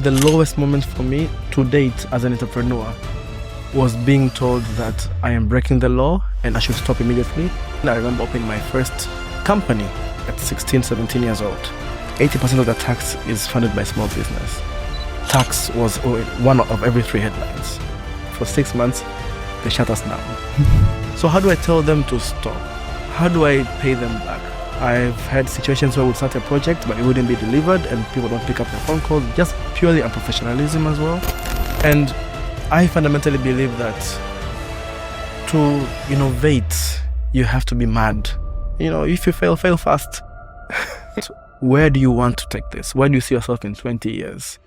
the lowest moment for me to date as an entrepreneur was being told that I am breaking the law and I should stop immediately. And I remember opening my first company at 16, 17 years old. 80% of the tax is funded by small business. Tax was one of every 3 headlines. For 6 months, they shut us down. So how do I tell them to stop? How do I pay them back? I've had situations where we start a project, but it wouldn't be delivered and people don't pick up the phone calls, just purely unprofessionalism as well. And I fundamentally believe that to innovate, you have to be mad. If you fail fast. Where do you want to take this? Where do you see yourself in 20 years?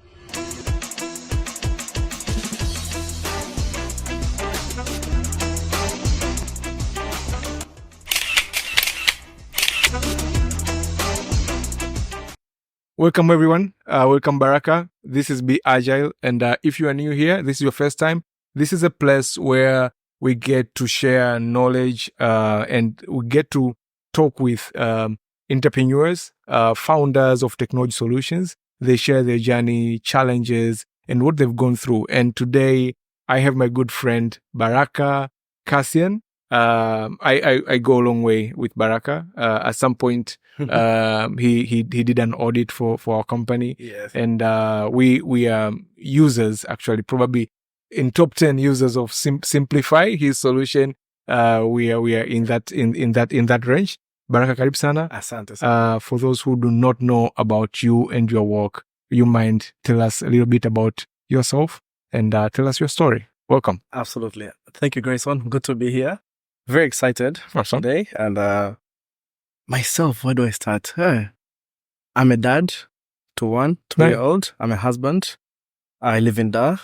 Welcome everyone. Welcome Baraka. This is Be Agile. And if you are new here, this is your first time, this is a place where we get to share knowledge and we get to talk with entrepreneurs, founders of technology solutions. They share their journey, challenges, and what they've gone through. And today I have my good friend Baraka Cassian. I go a long way with Baraka. At some point, he did an audit for our company. Yes. And we are users, actually, probably in top 10 users of Simplify, his solution. We are in that range. Baraka, karibu sana. Asante. For those who do not know about you and your work, you mind tell us a little bit about yourself and tell us your story. Welcome. Absolutely. Thank you, Grayson. Good to be here. Very excited Awesome. today. And myself, where do I start? I'm a dad to one 2-year-old. I'm a husband. I live in Dar.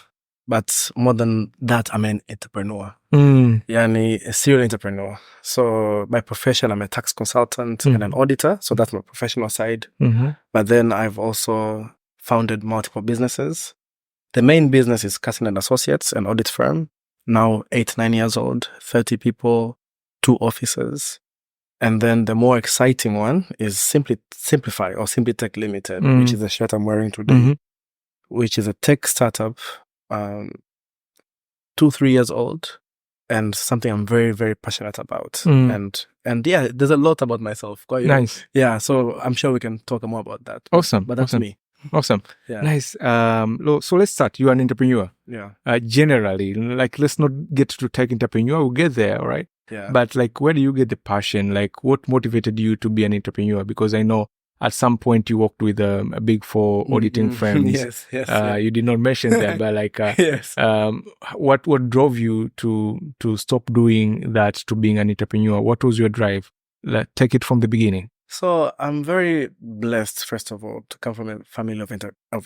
But more than that, I'm an entrepreneur. Yani, a serial entrepreneur. So by profession, I'm a tax consultant and an auditor. So that's my professional side. Mm-hmm. But then I've also founded multiple businesses. The main business is Cassian & Associates, an audit firm. Now 8-9 years old, 30 people, 2 offices. And then the more exciting one is Simplify or SimplyTech Limited, which is the shirt I'm wearing today, which is a tech startup, 2-3 years old, and something I'm very, very passionate about. And yeah, there's a lot about myself. Quite Nice. Yeah, so I'm sure we can talk more about that. Awesome. But that's me. Awesome. Yeah. Nice. So let's start. You're an entrepreneur. Yeah. Generally, let's not get to tech entrepreneur. We'll get there, all right? Yeah. But where do you get the passion? What motivated you to be an entrepreneur? Because I know at some point you worked with a big 4 auditing firms. Yes. You did not mention that, but yes. What drove you to stop doing that to being an entrepreneur? What was your drive? Take it from the beginning. So I'm very blessed, first of all, to come from a family of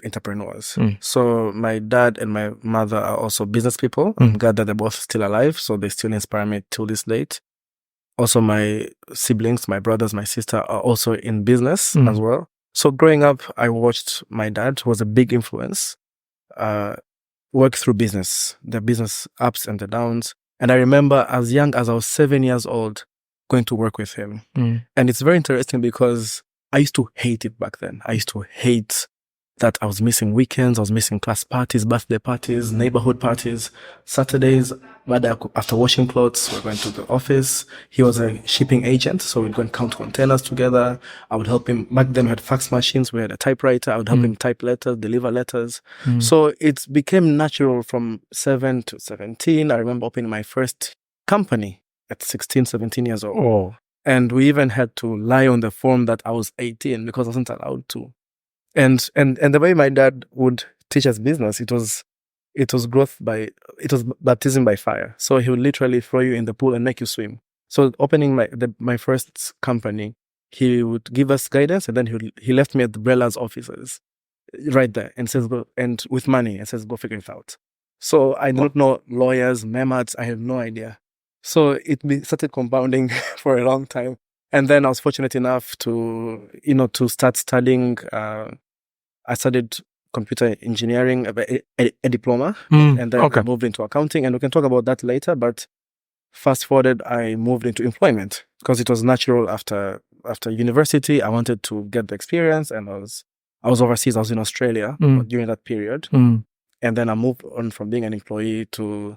entrepreneurs. So my dad and my mother are also business people. I'm glad that they're both still alive, so they still inspire me till this date. Also, my siblings, my brothers, my sister are also in business as well. So growing up, I watched my dad, who was a big influence, work through business, the business ups and the downs. And I remember as young as I was 7 years old, going to work with him. And it's very interesting because I used to hate it back then. I used to hate that I was missing weekends, I was missing class parties, birthday parties, neighborhood parties, Saturdays. After washing clothes, we're going to the office. He was a shipping agent, so we'd go and count containers together. I would help him. Back then we had fax machines, we had a typewriter. I would help him type letters, deliver letters. So it became natural from 7 to 17. I remember opening my first company at 16, 17 years old. Oh. And we even had to lie on the form that I was 18 because I wasn't allowed to. And the way my dad would teach us business, it was baptism by fire. So he would literally throw you in the pool and make you swim. So opening my first company, he would give us guidance, and then he left me at the Brella's offices right there and says, go, and with money, and says, go figure it out. So I did not know lawyers, MEMATs, I had no idea. So it started compounding for a long time. And then I was fortunate enough to start studying. I studied computer engineering, a diploma, and then I moved into accounting. And we can talk about that later. But fast forwarded, I moved into employment because it was natural after university. I wanted to get the experience, and I was I was overseas. I was in Australia during that period. And then I moved on from being an employee to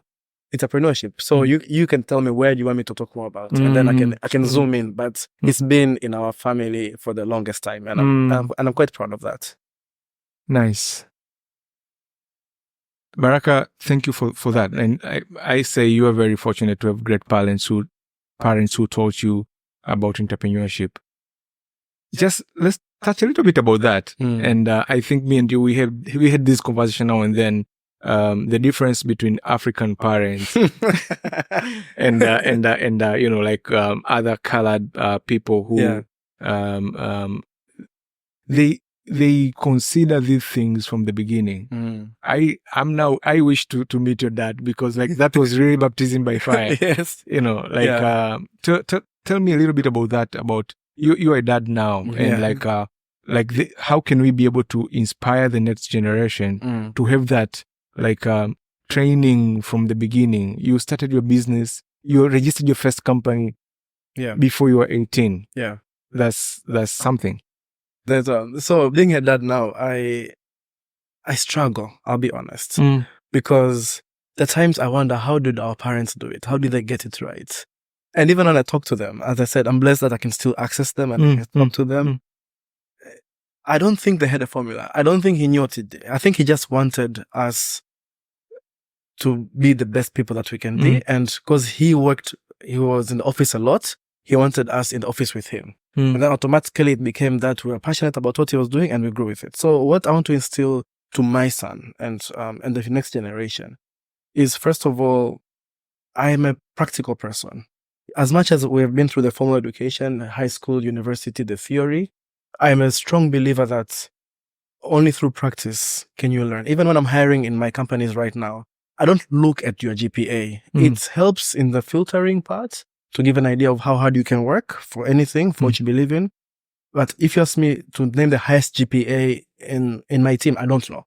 entrepreneurship. So you can tell me where do you want me to talk more about, and then I can zoom in. But it's been in our family for the longest time, and I'm quite proud of that. Nice. Baraka, thank you for that. And I say you are very fortunate to have great parents who taught you about entrepreneurship. Just let's touch a little bit about that. And I think me and you, we had this conversation now and then. The difference between African parents and other colored people who they consider these things from the beginning. I wish to meet your dad, because like that was really baptism by fire. Yes. Tell me a little bit about that, about you are a dad now, and how can we be able to inspire the next generation to have that training from the beginning? You started your business, you registered your first company before you were 18. Yeah. That's something. So being a dad now, I struggle, I'll be honest. Because the times I wonder, how did our parents do it? How did they get it right? And even when I talk to them, as I said, I'm blessed that I can still access them and talk to them. I don't think they had a formula. I don't think he knew what he did. I think he just wanted us to be the best people that we can be. And because he was in the office a lot, he wanted us in the office with him. And then automatically it became that we were passionate about what he was doing and we grew with it. So what I want to instill to my son and the next generation is, first of all, I am a practical person. As much as we have been through the formal education, high school, university, the theory, I am a strong believer that only through practice can you learn. Even when I'm hiring in my companies right now, I don't look at your GPA. It helps in the filtering part to give an idea of how hard you can work for anything, for what you believe in. But if you ask me to name the highest GPA in my team, I don't know.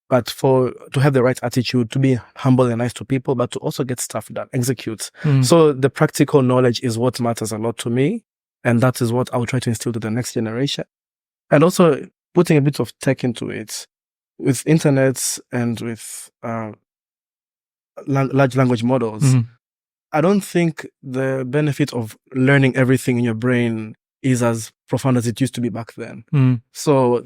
But to have the right attitude, to be humble and nice to people, but to also get stuff done, execute. So the practical knowledge is what matters a lot to me. And that is what I will try to instill to the next generation. And also putting a bit of tech into it, with internets and with large language models. I don't think the benefit of learning everything in your brain is as profound as it used to be back then. So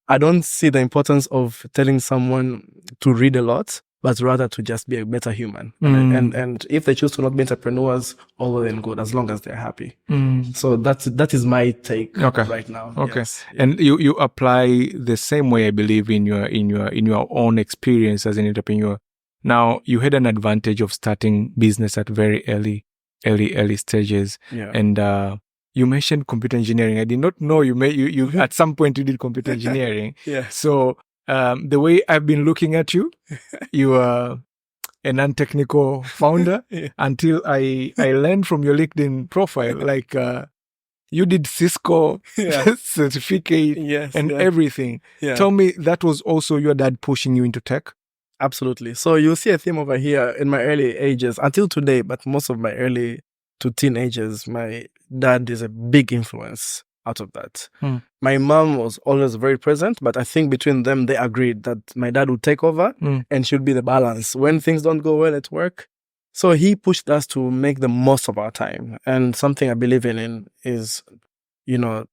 I don't see the importance of telling someone to read a lot, but rather to just be a better human. And if they choose to not be entrepreneurs, all well and good, as long as they're happy. So that is my take right now. Okay. Yes. And you apply the same way, I believe, in your own experience as an entrepreneur. Now, you had an advantage of starting business at very early stages. Yeah. And you mentioned computer engineering. I did not know you at some point you did computer engineering. Yeah. So the way I've been looking at you, you are a non-technical founder until I learned from your LinkedIn profile, you did Cisco certificate and everything. Yeah. Tell me, that was also your dad pushing you into tech? Absolutely. So you'll see a theme over here in my early ages until today, but most of my early to teenagers, my dad is a big influence out of that. My mom was always very present, but I think between them, they agreed that my dad would take over and should be the balance when things don't go well at work. So he pushed us to make the most of our time. And something I believe in is, to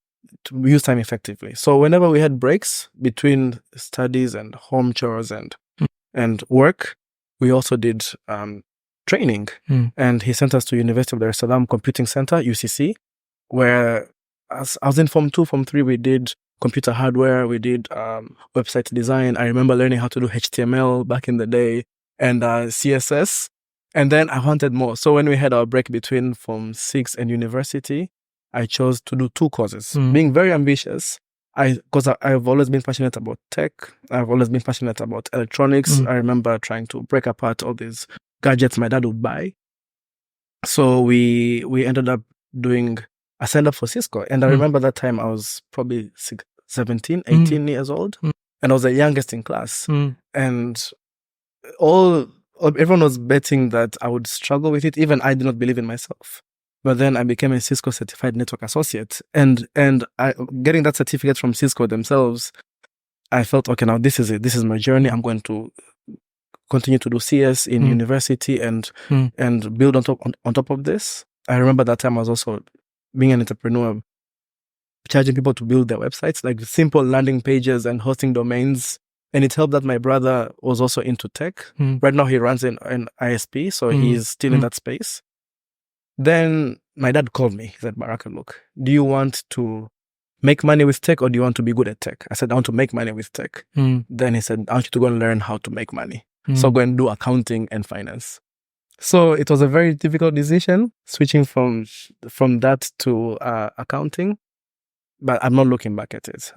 use time effectively. So whenever we had breaks between studies and home chores and work, we also did training. And he sent us to University of Dar es Salaam Computing Center, UCC, where as I was in Form 2, Form 3, we did computer hardware, we did website design. I remember learning how to do HTML back in the day and CSS. And then I wanted more. So when we had our break between Form 6 and university, I chose to do 2 courses, being very ambitious. Because I've always been passionate about tech. I've always been passionate about electronics. I remember trying to break apart all these gadgets my dad would buy. So we ended up I signed up for Cisco. And I remember that time I was probably 17, 18 years old. And I was the youngest in class. And everyone was betting that I would struggle with it. Even I did not believe in myself. But then I became a Cisco certified network associate, and getting that certificate from Cisco themselves, I felt, okay, now this is it. This is my journey. I'm going to continue to do CS in university and build on top of this. I remember that time I was also being an entrepreneur, charging people to build their websites, like simple landing pages and hosting domains. And it helped that my brother was also into tech. Right now he runs an ISP, so he's still in that space. Then my dad called me. He said, Baraka, look, do you want to make money with tech or do you want to be good at tech? I said, I want to make money with tech. Then he said, I want you to go and learn how to make money. So go and do accounting and finance. So it was a very difficult decision, switching from that to accounting. But I'm not looking back at it.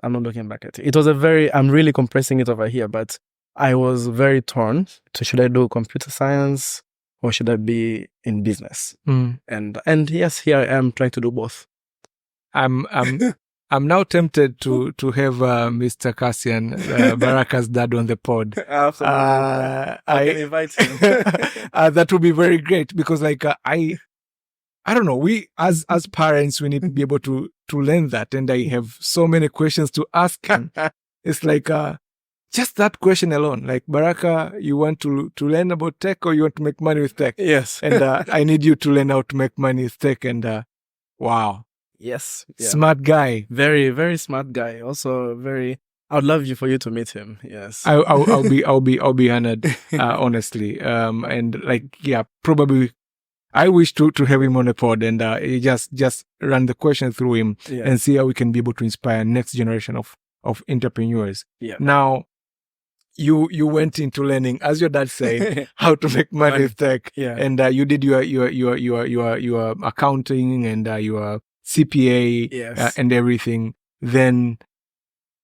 It was I'm really compressing it over here, but I was very torn. So should I do computer science or should I be in business? And yes, here I am trying to do both. I'm now tempted to have Mr. Cassian, Baraka's dad, on the pod. Absolutely. I can invite him. That would be very great because, like, I don't know. We as parents, we need to be able to learn that, and I have so many questions to ask him. It's like just that question alone. Like, Baraka, you want to learn about tech or you want to make money with tech? Yes. And I need you to learn how to make money with tech. And wow. Yes. Yeah. Smart guy. Very, very smart guy. Also very. I would love for you to meet him. Yes. I'll be honored. Honestly. And like, yeah, probably. I wish to have him on the pod and just run the question through him and see how we can be able to inspire next generation of entrepreneurs. Yeah. Now, you went into learning, as your dad said, how to make money with tech. Yeah. And you did your accounting and your CPA and everything. Then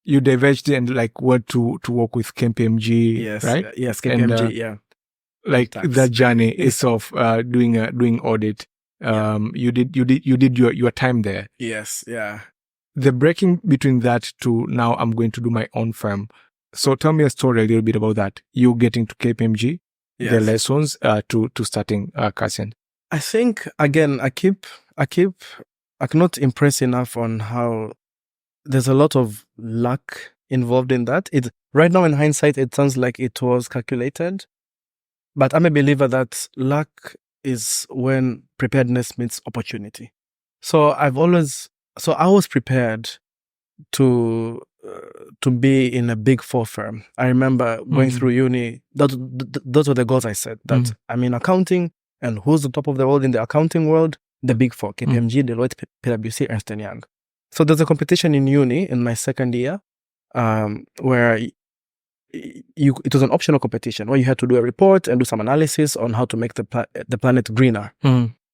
you diverged and like went to work with KPMG. Yes. Right. Yes. KPMG. And, like that journey is of doing audit. You did your time there. Yes. Yeah. The breaking between that to now I'm going to do my own firm. So tell me a story a little bit about that. You getting to KPMG, the lessons to starting Cassian. I think again I cannot impress enough on how there's a lot of luck involved in that. It right now in hindsight it sounds like it was calculated. But I'm a believer that luck is when preparedness meets opportunity. So I was prepared to be in a big four firm. I remember going through uni. Those were the goals I set. That I'm in accounting, and who's the top of the world in the accounting world? The big four: KPMG, Deloitte, PwC, Ernst & Young. So there's a competition in uni in my second year, where it was an optional competition where you had to do a report and do some analysis on how to make the planet greener.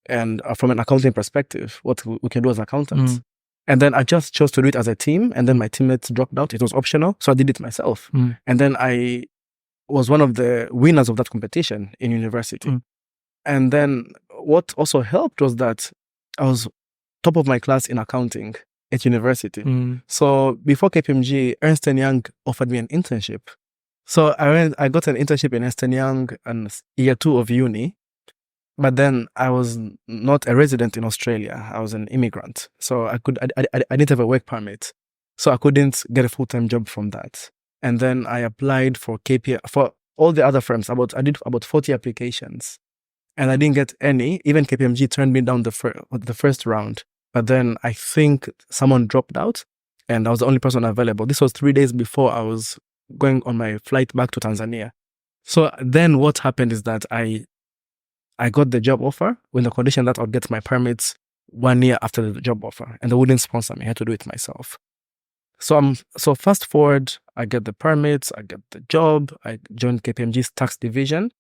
And from an accounting perspective, what we can do as accountants. And then I just chose to do it as a team, and then my teammates dropped out. It was optional, so I did it myself. And then I was one of the winners of that competition in university. And then what also helped was that I was top of my class in accounting at university. So before KPMG, Ernst & Young offered me an internship. So I got an internship in Ernst & Young in year 2 of uni, but then I was not a resident in Australia. I was an immigrant. So I didn't have a work permit. So I couldn't get a full-time job from that. And then I applied for for all the other firms. I did about 40 applications and I didn't get any. Even KPMG turned me down the first round. But then I think someone dropped out and I was the only person available. This was 3 days before I was going on my flight back to Tanzania. So then what happened is that I got the job offer with the condition that I'd get my permits 1 year after the job offer, and they wouldn't sponsor me. I had to do it myself. So fast forward, I get the permits, I get the job, I joined KPMG's tax division.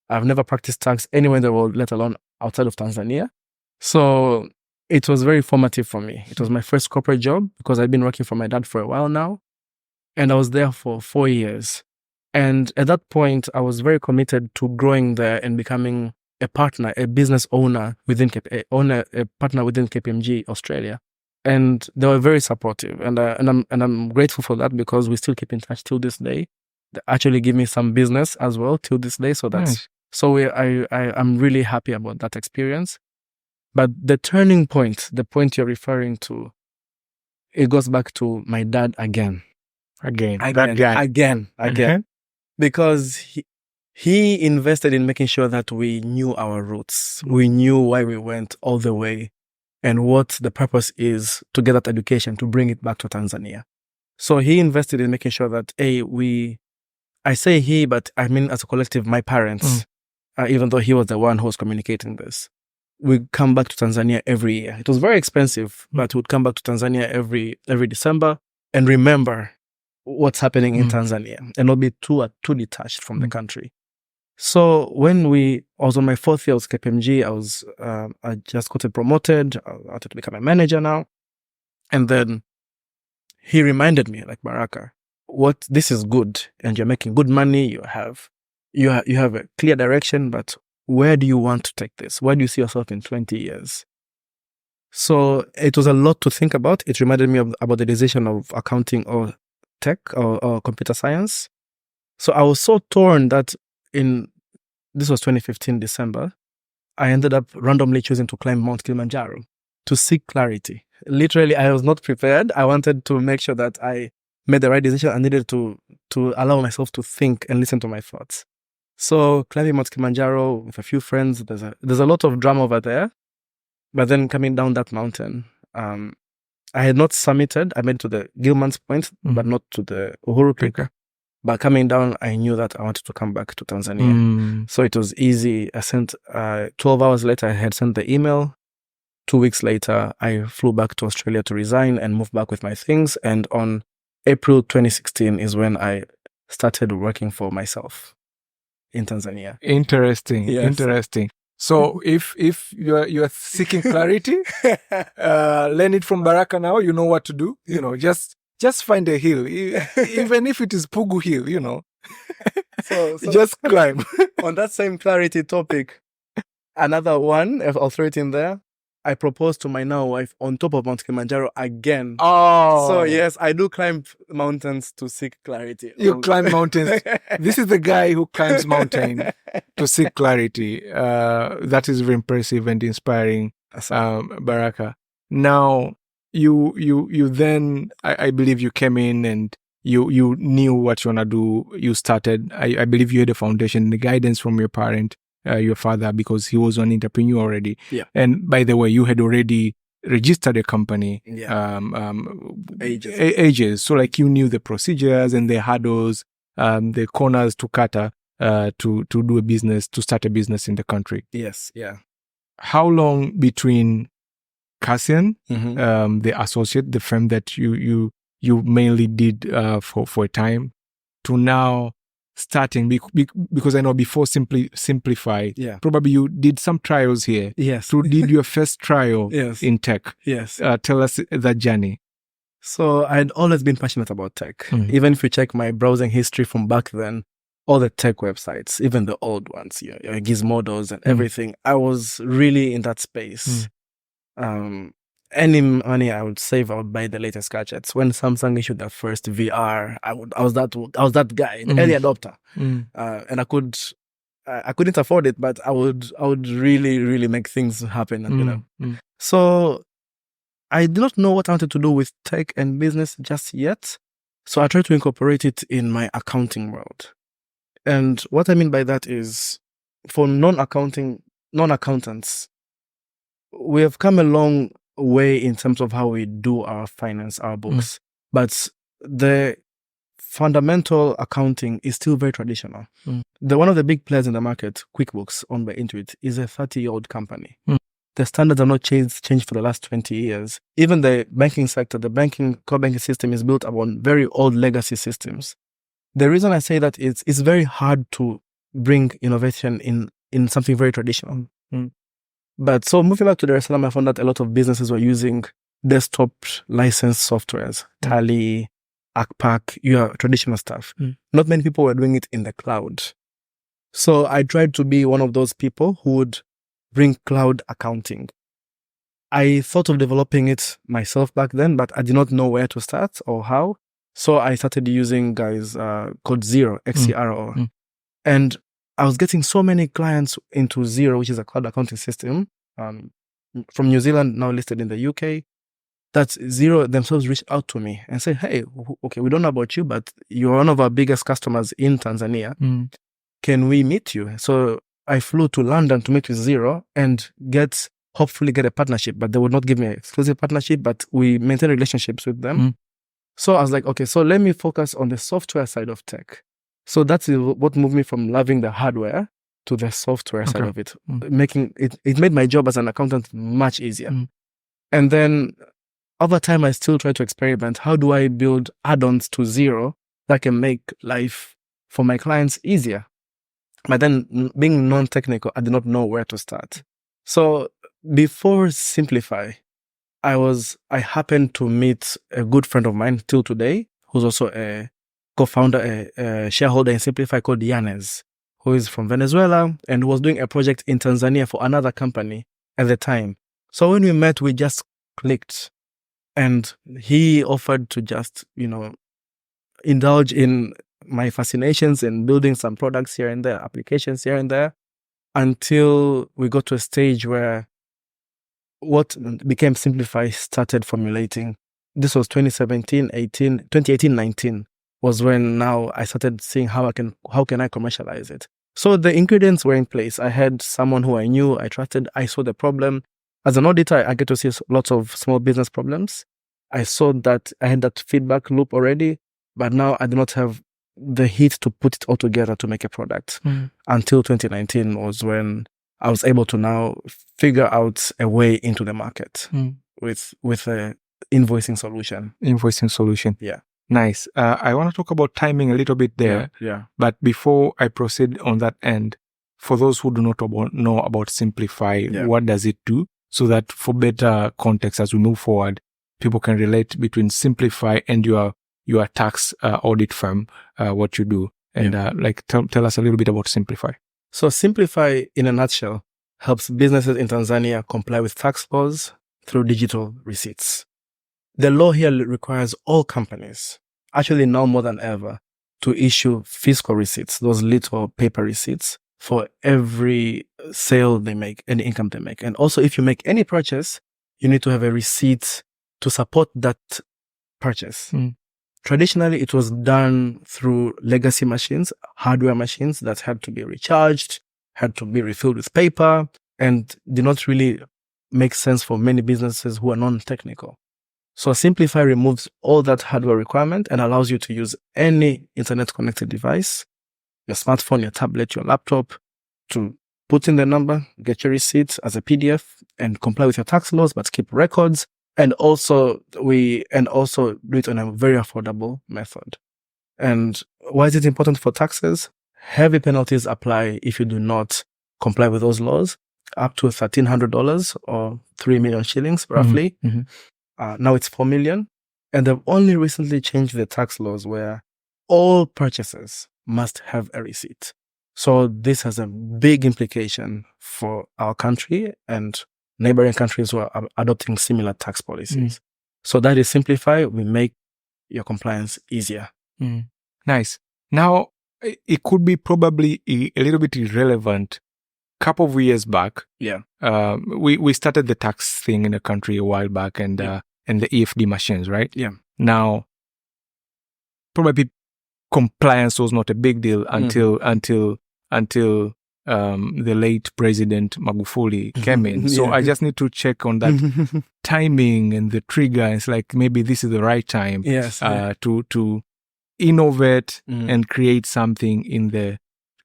I've never practiced tax anywhere in the world, let alone outside of Tanzania. So it was very formative for me. It was my first corporate job because I'd been working for my dad for a while now. And I was there for 4 years. And at that point, I was very committed to growing there and becoming a partner, a business owner within a partner within KPMG Australia. And they were very supportive. And I'm grateful for that because we still keep in touch till this day. They actually give me some business as well till this day. So that's, I'm really happy about that experience. But the turning point, the point you're referring to, it goes back to my dad again. That guy. Again. Because he invested in making sure that we knew our roots. We knew why we went all the way and what the purpose is to get that education, to bring it back to Tanzania. So he invested in making sure that, I say he, but I mean as a collective, my parents, even though he was the one who was communicating this, we come back to Tanzania every year. It was very expensive, but we'd come back to Tanzania every December and remember what's happening in Tanzania and not be too detached from the country. So when I was on my 4th year, I was KPMG. I just got promoted. I wanted to become a manager now. And then he reminded me, like, Baraka, this is good and you're making good money. You have a clear direction, but where do you want to take this? Where do you see yourself in 20 years? So it was a lot to think about. It reminded me about the decision of accounting or tech or computer science. So I was so torn that this was 2015 December, I ended up randomly choosing to climb Mount Kilimanjaro to seek clarity. Literally, I was not prepared. I wanted to make sure that I made the right decision. I needed to allow myself to think and listen to my thoughts. So climbing Mount Kilimanjaro with a few friends, there's a lot of drama over there. But then coming down that mountain, I had not summited. I made it to the Gilman's Point, but not to the Uhuru Peak. Okay. But coming down, I knew that I wanted to come back to Tanzania. So it was easy. I sent, 12 hours later, I had sent the email. 2 weeks later, I flew back to Australia to resign and move back with my things. And on April 2016 is when I started working for myself in Tanzania. Interesting. Yes. Interesting. So if you're seeking clarity, learn it from Baraka now. You know what to do. Just find a hill, even if it is Pugu Hill. So just climb. On that same clarity topic, another one, I'll throw it in there. I proposed to my now wife on top of Mount Kilimanjaro again. Oh. So yes, I do climb mountains to seek clarity. You climb mountains. This is the guy who climbs mountain to seek clarity. That is very impressive and inspiring, Baraka. Now, you then, I believe you came in and you knew what you want to do. You started, I believe you had a foundation, the guidance from your parent, your father, because he was an entrepreneur already. Yeah. And by the way, you had already registered a company. Yeah. Ages. So like you knew the procedures and the hurdles, the corners to cut to do a business, to start a business in the country. Yes. Yeah. How long between Cassian, the associate, the firm that you mainly did for a time, to now starting, because I know before Simplify, probably you did some trials here. Yes. You did your first trial in tech. Yes. Tell us that journey. So I'd always been passionate about tech. Even if you check my browsing history from back then, all the tech websites, even the old ones, your Gizmodos and everything, I was really in that space. Any money I would save, I would buy the latest gadgets. When Samsung issued their first VR, I was that guy, the early adopter, and I couldn't afford it, but I would really, really make things happen. So I did not know what I wanted to do with tech and business just yet. So I tried to incorporate it in my accounting world. And what I mean by that is, for non-accountants, we have come a long way in terms of how we do our finance, our books. But the fundamental accounting is still very traditional. One of the big players in the market, QuickBooks, owned by Intuit, is a 30-year-old company. The standards have not changed for the last 20 years. Even the banking sector, the core banking system is built upon very old legacy systems. The reason I say that is it's very hard to bring innovation in something very traditional. But so moving back to Dar es Salaam, I found that a lot of businesses were using desktop licensed softwares, Tally, ACPAC, traditional stuff. Not many people were doing it in the cloud. So I tried to be one of those people who would bring cloud accounting. I thought of developing it myself back then, but I did not know where to start or how. So I started using guys called Xero, XCRO. And I was getting so many clients into Xero, which is a cloud accounting system. from New Zealand, now listed in the UK, that Xero themselves reached out to me and said, hey, okay, we don't know about you, but you're one of our biggest customers in Tanzania. Can we meet you? So I flew to London to meet with Xero and hopefully get a partnership, but they would not give me an exclusive partnership, but we maintain relationships with them. So I was like, okay, so let me focus on the software side of tech. So that's what moved me from loving the hardware to the software side of it. It made my job as an accountant much easier. And then over time, I still try to experiment. How do I build add-ons to Xero that can make life for my clients easier? But then being non-technical, I did not know where to start. So before Simplify, I happened to meet a good friend of mine till today, who's also a co-founder, a shareholder in Simplify, called Yanez, who is from Venezuela and was doing a project in Tanzania for another company at the time. So when we met, we just clicked. And he offered to just, indulge in my fascinations in building some products here and there, applications here and there, until we got to a stage where what became Simplify started formulating. This was 2018-19 was when now I started seeing how can I commercialize it. So the ingredients were in place. I had someone who I knew, I trusted, I saw the problem. As an auditor, I get to see lots of small business problems. I saw that I had that feedback loop already, but now I do not have the heat to put it all together to make a product. Until 2019 was when I was able to now figure out a way into the market with a invoicing solution. Yeah. Nice. I want to talk about timing a little bit there. Yeah. But before I proceed on that end, for those who do not know about Simplify, what does it do? So that for better context as we move forward, people can relate between Simplify and your tax audit firm, what you do. And tell us a little bit about Simplify. So Simplify, in a nutshell, helps businesses in Tanzania comply with tax laws through digital receipts. The law here requires all companies, actually now more than ever, to issue fiscal receipts, those little paper receipts, for every sale they make, any income they make. And also, if you make any purchase, you need to have a receipt to support that purchase. Traditionally, it was done through legacy machines, hardware machines that had to be recharged, had to be refilled with paper, and did not really make sense for many businesses who are non-technical. So Simplify removes all that hardware requirement and allows you to use any internet-connected device, your smartphone, your tablet, your laptop, to put in the number, get your receipt as a PDF, and comply with your tax laws, but keep records. And also do it on a very affordable method. And why is it important for taxes? Heavy penalties apply if you do not comply with those laws, up to $1,300 or 3 million shillings, roughly. Now it's 4 million. And they've only recently changed the tax laws where all purchases must have a receipt. So this has a big implication for our country and neighboring countries who are adopting similar tax policies. So that is Simplify. We make your compliance easier. Nice. Now, it could be probably a little bit irrelevant. Couple of years back, we started the tax thing in the country a while back, and the EFD machines, right? Yeah. Now, probably compliance was not a big deal until the late President Magufuli came in. So I just need to check on that timing and the trigger. It's like maybe this is the right time to innovate and create something in the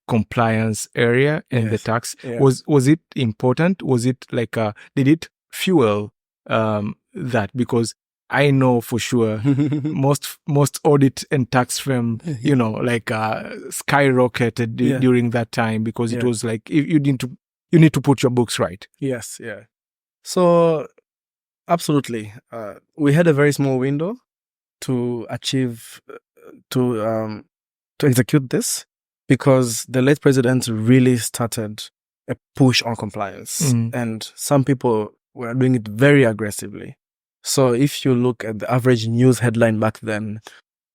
compliance area and the tax. Was it important? Was it like did it fuel that? Because I know for sure most audit and tax firm, skyrocketed during that time because it was like you need to put your books right. Yes, yeah. So absolutely, we had a very small window to achieve to execute this because the late president really started a push on compliance, and some people were doing it very aggressively. So if you look at the average news headline back then,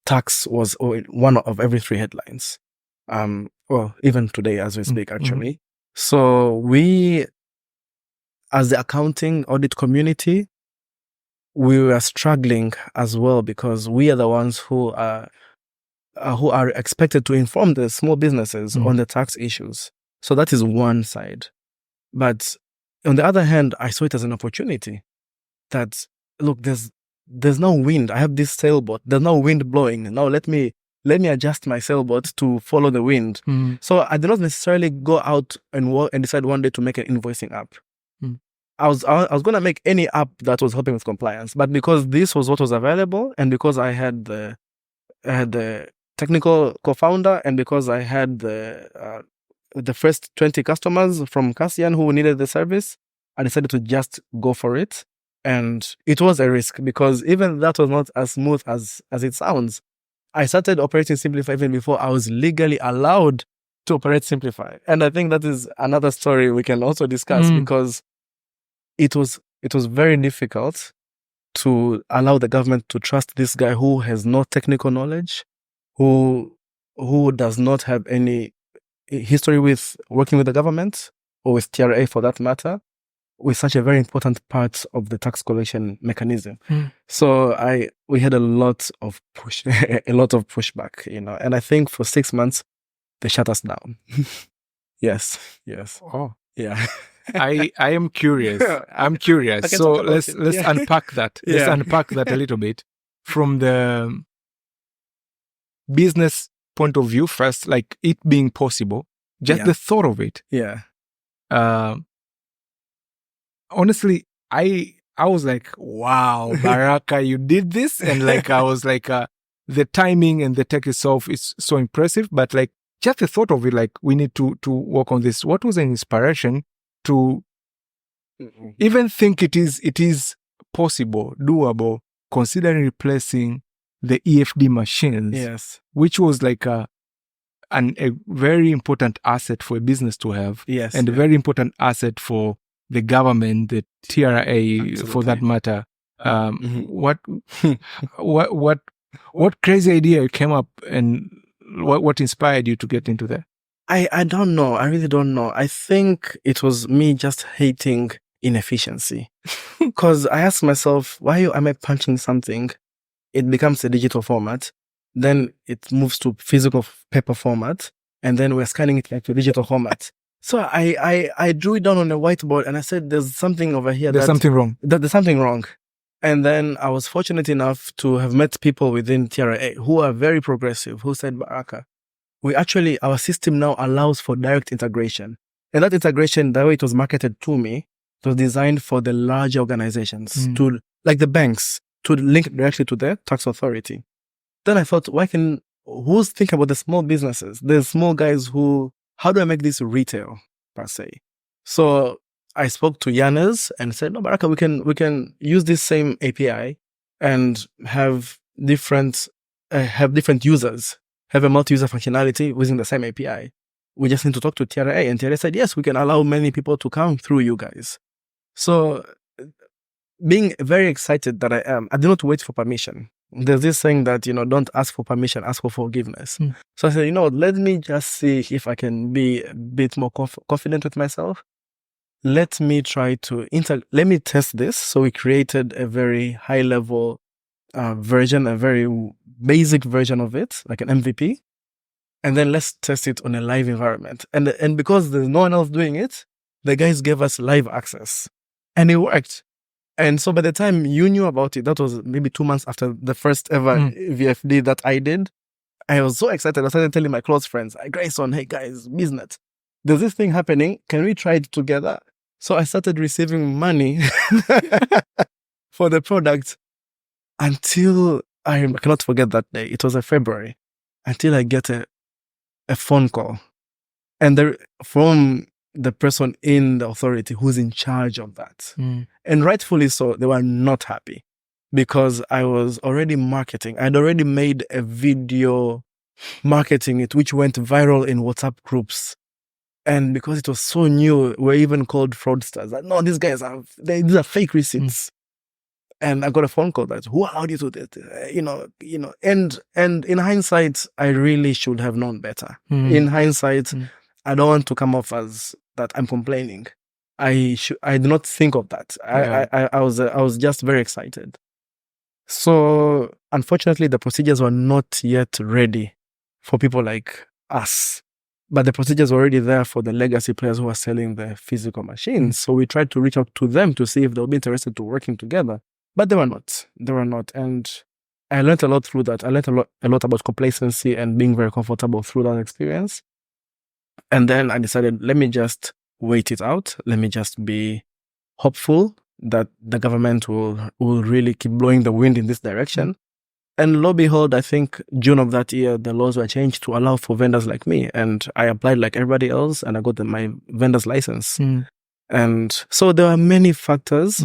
tax was one of every 3 headlines. Well, even today as we speak, actually. So we as the accounting audit community, we were struggling as well because we are the ones who are expected to inform the small businesses on the tax issues. So that is one side. But on the other hand, I saw it as an opportunity that, look, there's no wind. I have this sailboat. There's no wind blowing. Now let me adjust my sailboat to follow the wind. So I did not necessarily go out and work and decide one day to make an invoicing app. I was going to make any app that was helping with compliance, but because this was what was available, and because I had the technical co-founder, and because I had the first 20 customers from Cassian who needed the service, I decided to just go for it. And it was a risk because even that was not as smooth as it sounds. I started operating Simplify even before I was legally allowed to operate Simplify. And I think that is another story we can also discuss because it was very difficult to allow the government to trust this guy who has no technical knowledge, who does not have any history with working with the government or with TRA for that matter, with such a very important part of the tax collection mechanism. So we had a lot of pushback, and I think for 6 months they shut us down. Yes. Oh, yeah. I am curious. I'm curious. So let's unpack that. Let's unpack that a little bit from the business point of view first, like it being possible, just the thought of it. Yeah. Honestly, I was like, wow, Baraka, you did this. And like, I was like, the timing and the tech itself is so impressive, but like just the thought of it, like we need to work on this. What was an inspiration to even think it is possible, doable, considering replacing the EFD machines? Yes. Which was like a very important asset for a business to have. Yes. And a very important asset for the government, the TRA, Absolutely. for that matter. What crazy idea you came up, and what inspired you to get into that? I don't know. I really don't know. I think it was me just hating inefficiency. Because I asked myself, why am I punching something? It becomes a digital format. Then it moves to physical paper format. And then we're scanning it like to digital format. So I drew it down on a whiteboard and I said, there's something over here. There's something wrong. There's something wrong. And then I was fortunate enough to have met people within TRA who are very progressive, who said, Baraka, our system now allows for direct integration. And that integration, the way it was marketed to me, it was designed for the large organizations, like the banks, to link directly to the tax authority. Then I thought, who's thinking about the small businesses? The small guys how do I make this retail per se? So I spoke to Yanes and said, no, Baraka, we can use this same API and have different users, have a multi-user functionality using the same API. We just need to talk to TRA. And TRA said, yes, we can allow many people to come through you guys. So being very excited that I am, I did not wait for permission. There's this saying that, don't ask for permission, ask for forgiveness. So I said, let me just see if I can be a bit more confident with myself. Let me try to let me test this. So we created a very high level version, a very basic version of it, like an MVP. And then let's test it on a live environment. And because there's no one else doing it, the guys gave us live access. And it worked. And so by the time you knew about it, that was maybe 2 months after the first ever VFD that I did. I was so excited. I started telling my close friends, Grayson, hey guys, business. There's this thing happening. Can we try it together? So I started receiving money for the product until I cannot forget that day. It was a February until I get a phone call. And from the person in the authority who's in charge of that. And rightfully so, they were not happy because I was already marketing. I'd already made a video marketing it, which went viral in WhatsApp groups. And because it was so new, we're even called fraudsters. Like, no, these guys these are fake receipts. And I got a phone call that, who allowed you to do that? And in hindsight, I really should have known better. In hindsight, I don't want to come off as that I'm complaining. I did not think of that. I was just very excited. So unfortunately, the procedures were not yet ready for people like us. But the procedures were already there for the legacy players who are selling the physical machines. So we tried to reach out to them to see if they'll be interested to working together. But they were not. And I learned a lot through that. I learned a lot about complacency and being very comfortable through that experience. And then I decided, let me just wait it out. Let me just be hopeful that the government will really keep blowing the wind in this direction. And lo and behold, I think June of that year, the laws were changed to allow for vendors like me. And I applied like everybody else and I got my vendor's license. And so there are many factors,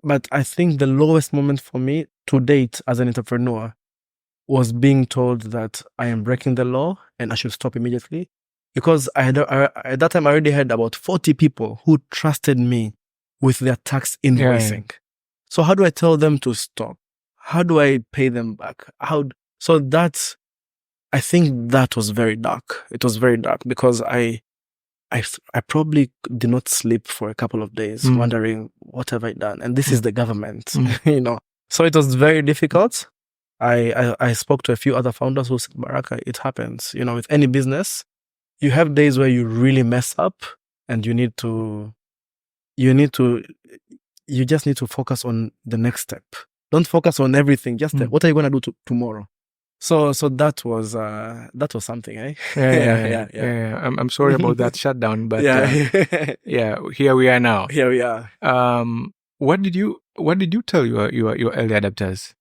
but I think the lowest moment for me to date as an entrepreneur was being told that I am breaking the law and I should stop immediately. Because at that time, I already had about 40 people who trusted me with their tax invoicing. Yeah. So how do I tell them to stop? How do I pay them back? So that's, I think that was very dark. It was very dark because I probably did not sleep for a couple of days wondering, what have I done? And this is the government, So it was very difficult. I spoke to a few other founders who said, Baraka, it happens. With any business, you have days where you really mess up and you just need to focus on the next step. Don't focus on everything. Just what are you going to do tomorrow? So that was something, eh? Yeah. I'm sorry about that shutdown, but here we are now. Here we are. What did you tell your early adapters?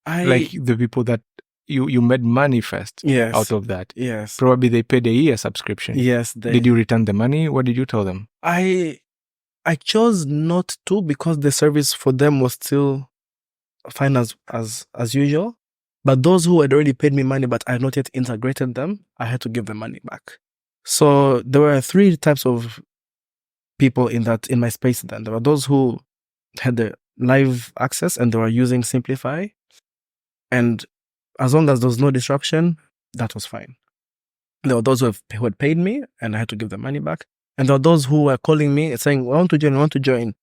Like the people that you made money first out of that. Yes. Probably they paid a year subscription. Yes. Did you return the money? What did you tell them? I chose not to because the service for them was still fine as usual. But those who had already paid me money but I had not yet integrated them, I had to give them money back. So there were 3 types of people in my space then. There were those who had the live access and they were using Simplify. And as long as there was no disruption, that was fine. There were those who had paid me and I had to give them money back. And there were those who were calling me and saying, I want to join.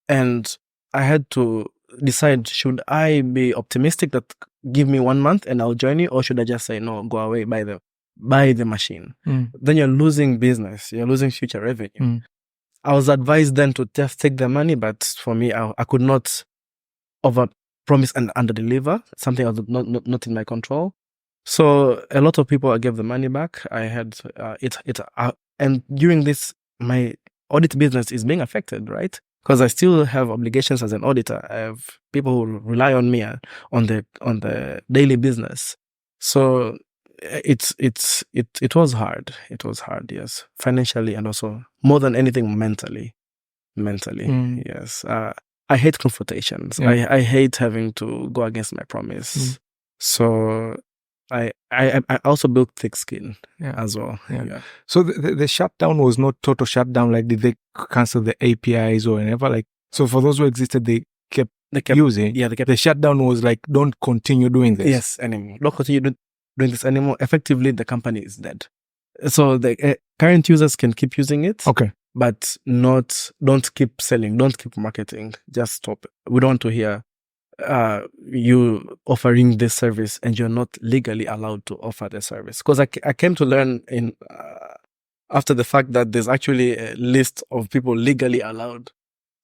And I had to decide, should I be optimistic that give me 1 month and I'll join you, or should I just say, no, go away, buy the machine. Then you're losing business. You're losing future revenue. I was advised then to just take the money, but for me, I could not over-promise and under-deliver, something that was not in my control. So a lot of people, I gave the money back. I had and during this, my audit business is being affected, right? Because I still have obligations as an auditor. I have people who rely on me on the daily business. So it was hard. It was hard, yes, financially and also more than anything mentally. Yes. I hate confrontations. I hate having to go against my promise. So I also built thick skin as well. Yeah. So the shutdown was not total shutdown. Like, did they cancel the APIs or whatever? Like, so for those who existed, they kept using. Yeah, the shutdown was like, don't continue doing this. Yes, anymore. Don't continue doing this anymore. Effectively, the company is dead. So the current users can keep using it. Okay. But don't keep selling. Don't keep marketing. Just stop. We don't want to hear you offering this service and you're not legally allowed to offer the service. Because I came to learn after the fact that there's actually a list of people legally allowed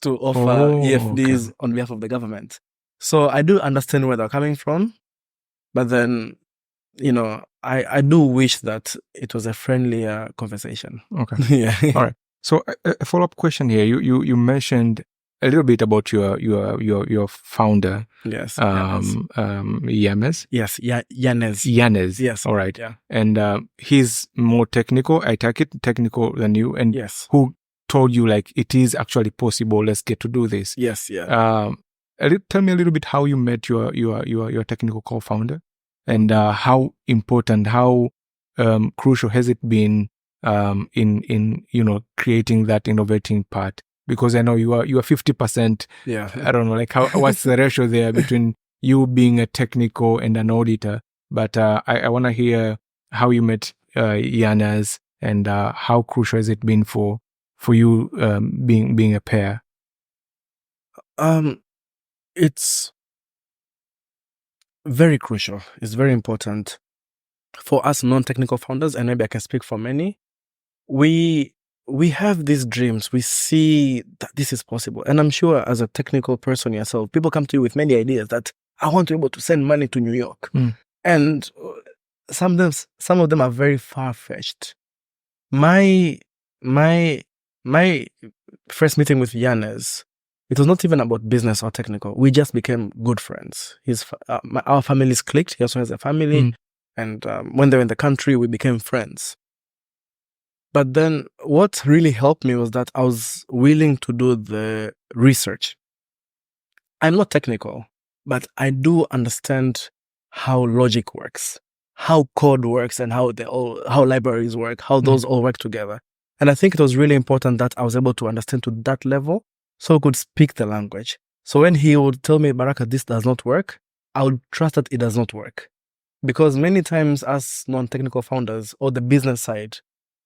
to offer EFDs on behalf of the government. So I do understand where they're coming from, but then, I do wish that it was a friendlier conversation. Okay. Yeah. All right. So a follow-up question here. You mentioned a little bit about your founder. Yes. Yanes. Yes. Yanes. Yanes. Yes. All right. Yeah. And he's more technical. I take it technical than you. And yes. Who told you like it is actually possible? Let's get to do this. Yes. Yeah. Tell me a little bit how you met your technical co-founder, and how important, how crucial has it been in creating that innovating part? Because I know you are 50%. Yeah. I don't know, like what's the ratio there between you being a technical and an auditor? But I want to hear how you met Yanes and how crucial has it been for for you being a pair? It's very crucial. It's very important for us non-technical founders, and maybe I can speak for many. We have these dreams. We see that this is possible. And I'm sure as a technical person yourself, people come to you with many ideas that I want to be able to send money to New York. And some of them are very far-fetched. My first meeting with Yanes, it was not even about business or technical. We just became good friends. Our families clicked. He also has a family. And when they were in the country, we became friends. But then what really helped me was that I was willing to do the research. I'm not technical, but I do understand how logic works, how code works, and how libraries work, how those all work together. And I think it was really important that I was able to understand to that level so I could speak the language. So when he would tell me, Baraka, this does not work, I would trust that it does not work. Because many times as non-technical founders or the business side,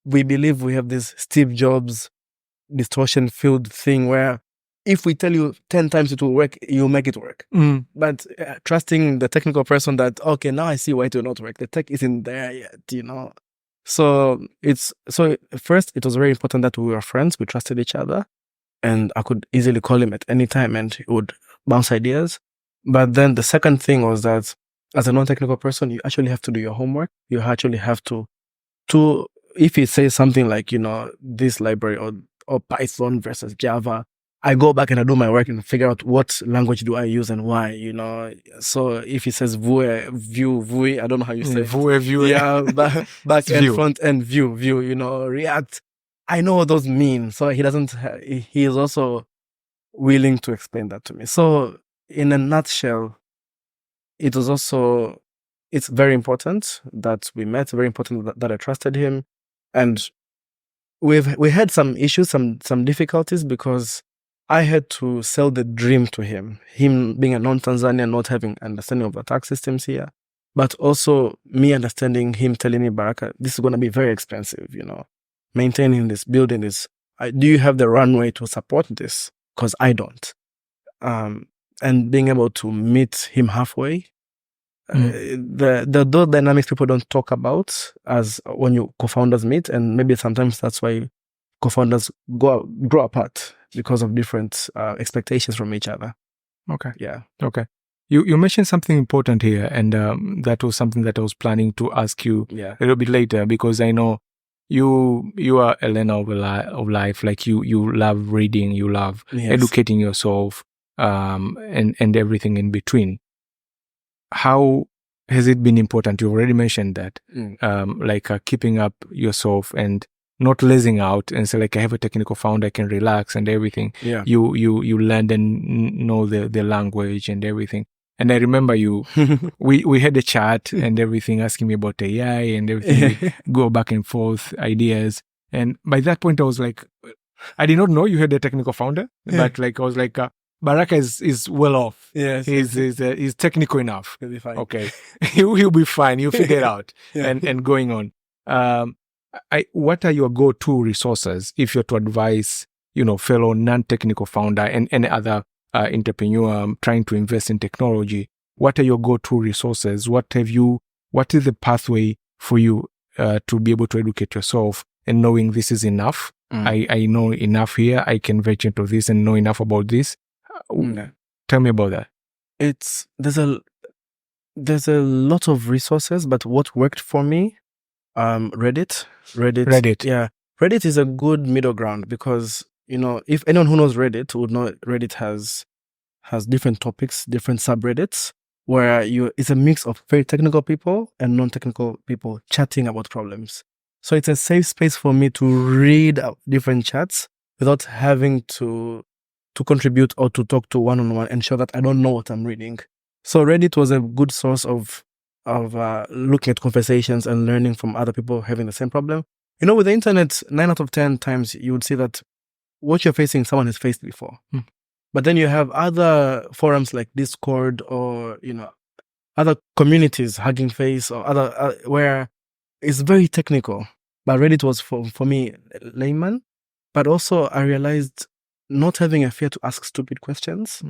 we believe we have this Steve Jobs distortion-filled thing where if we tell you 10 times it will work, you'll make it work. But trusting the technical person that, okay, now I see why it will not work. The tech isn't there yet, So first, it was very important that we were friends. We trusted each other. And I could easily call him at any time and he would bounce ideas. But then the second thing was that as a non-technical person, you actually have to do your homework. You actually have to if he says something like, this library or Python versus Java, I go back and I do my work and figure out what language do I use and why, So if he says Vue, I don't know how you say it. Vue. Yeah, back and front end Vue, React. I know what those mean. So he is also willing to explain that to me. So in a nutshell, it's very important that we met, very important that I trusted him. And we had some issues, some difficulties because I had to sell the dream to him. Him being a non-Tanzanian, not having understanding of the tax systems here, but also me understanding him telling me, Baraka, this is going to be very expensive, maintaining this, building this. Do you have the runway to support this? Because I don't. And being able to meet him halfway. Those dynamics people don't talk about as when you co-founders meet, and maybe sometimes that's why co-founders grow apart because of different expectations from each other. Okay. Yeah. Okay. You mentioned something important here, and that was something that I was planning to ask you a little bit later, because I know you are a learner of life. Like you love reading, you love educating yourself, and everything in between. How has it been important? You already mentioned that, keeping up yourself and not lazing out and say, like, I have a technical founder, I can relax and everything. Yeah. You learn and know the language and everything. And I remember we had a chat and everything, asking me about AI and everything. We go back and forth ideas. And by that point, I was like, I did not know you had a technical founder, but I was like, Baraka is well off. Yes. He's technical enough. He'll be fine. Okay. He'll be fine. He'll figure it out. And going on. What are your go-to resources if you're to advise, fellow non-technical founder and any other entrepreneur trying to invest in technology? What are your go-to resources? What is the pathway for you to be able to educate yourself and knowing this is enough? I know enough here. I can venture into this and know enough about this. Tell me about that. There's a lot of resources, but what worked for me, Reddit. Yeah. Reddit is a good middle ground because, if anyone who knows Reddit would know Reddit has different topics, different subreddits where it's a mix of very technical people and non-technical people chatting about problems. So it's a safe space for me to read different chats without having to contribute or to talk to one-on-one, ensure that I don't know what I'm reading. So Reddit was a good source of looking at conversations and learning from other people having the same problem. With the internet, 9 out of 10 times you would see that what you're facing, someone has faced before. But then you have other forums like Discord or, other communities, Hugging Face or other, where it's very technical. But Reddit was for me, layman. But also I realized not having a fear to ask stupid questions.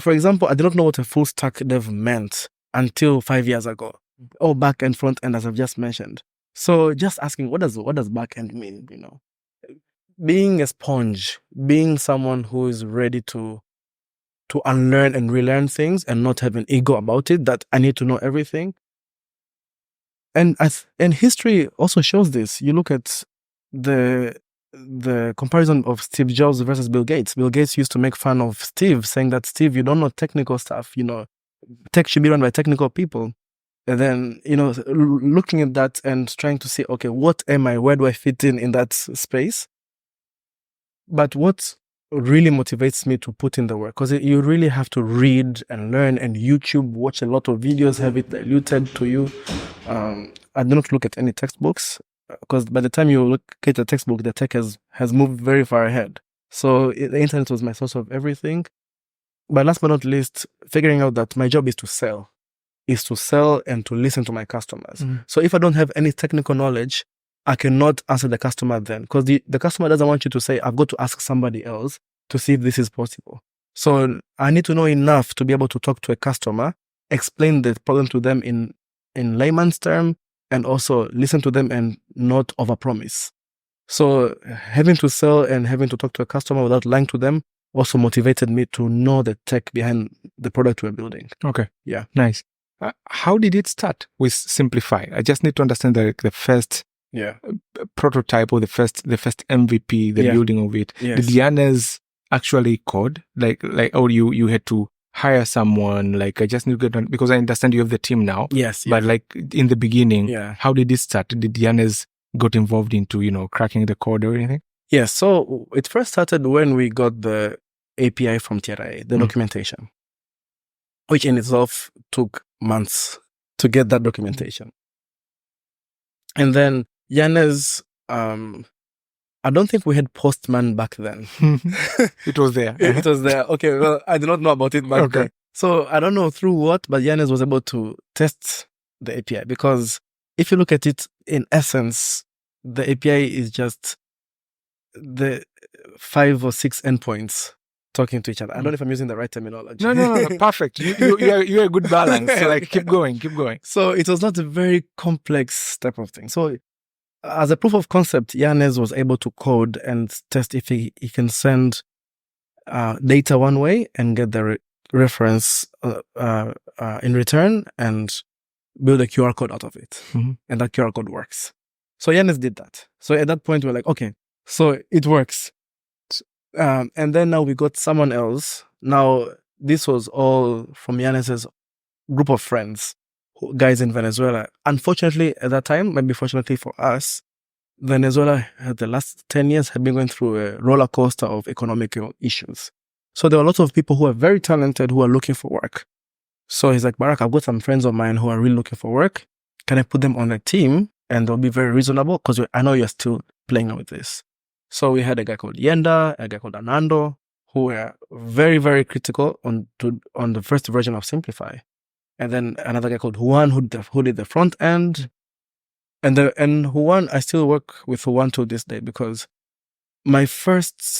For example, I did not know what a full stack dev meant until 5 years ago. Or back and front end, as I've just mentioned. So just asking, what does back end mean? Being a sponge, being someone who is ready to unlearn and relearn things and not have an ego about it, that I need to know everything. And history also shows this. You look at the comparison of Steve Jobs versus Bill Gates. Bill Gates used to make fun of Steve, saying that, Steve, you don't know technical stuff. Tech should be run by technical people. And then, looking at that and trying to see, okay, what am I? Where do I fit in that space? But what really motivates me to put in the work, because you really have to read and learn, and YouTube, watch a lot of videos, have it diluted to you. I do not look at any textbooks, because by the time you look at a textbook, the tech has moved very far ahead. So the internet was my source of everything. But last but not least, figuring out that my job is to sell and to listen to my customers. So if I don't have any technical knowledge, I cannot answer the customer then, because the customer doesn't want you to say, I've got to ask somebody else to see if this is possible. So I need to know enough to be able to talk to a customer, explain the problem to them in layman's term, and also listen to them and not overpromise. So having to sell and having to talk to a customer without lying to them also motivated me to know the tech behind the product we're building. Okay. Yeah. Nice. How did it start with Simplify? I just need to understand the first prototype or the first MVP, the building of it. Yes. Did Yanez actually code? Or you had to hire someone? I just need to get on, because I understand you have the team now. Yes. But in the beginning, how did it start? Did Yanez got involved into, cracking the code or anything? Yes. So it first started when we got the API from TRA, the documentation, which in itself took months to get that documentation. And then Yanez, I don't think we had Postman back then. It was there. It was there. Okay, well, I do not know about it back then. So I don't know through what, but Yanez was able to test the API, because if you look at it in essence, the API is just the 5 or 6 endpoints talking to each other. I don't know if I'm using the right terminology. No, perfect. You're a good balance. So keep going. So it was not a very complex type of thing. So as a proof of concept, Yanez was able to code and test if he can send data one way and get the reference in return and build a QR code out of it. And that QR code works. So Yanez did that. So at that point, we're like, okay, so it works. And then now we got someone else. Now, this was all from Yanez's group of friends, guys in Venezuela. Unfortunately, at that time, maybe fortunately for us, Venezuela, the last 10 years, had been going through a roller coaster of economic issues. So there were a lot of people who are very talented who are looking for work. So he's like, Baraka, I've got some friends of mine who are really looking for work. Can I put them on a team? And they'll be very reasonable, because I know you're still playing with this. So we had a guy called Yenda, a guy called Anando, who were very, very critical on the first version of Simplify. And then another guy called Juan, who did the front end. And Juan, I still work with Juan to this day, because my second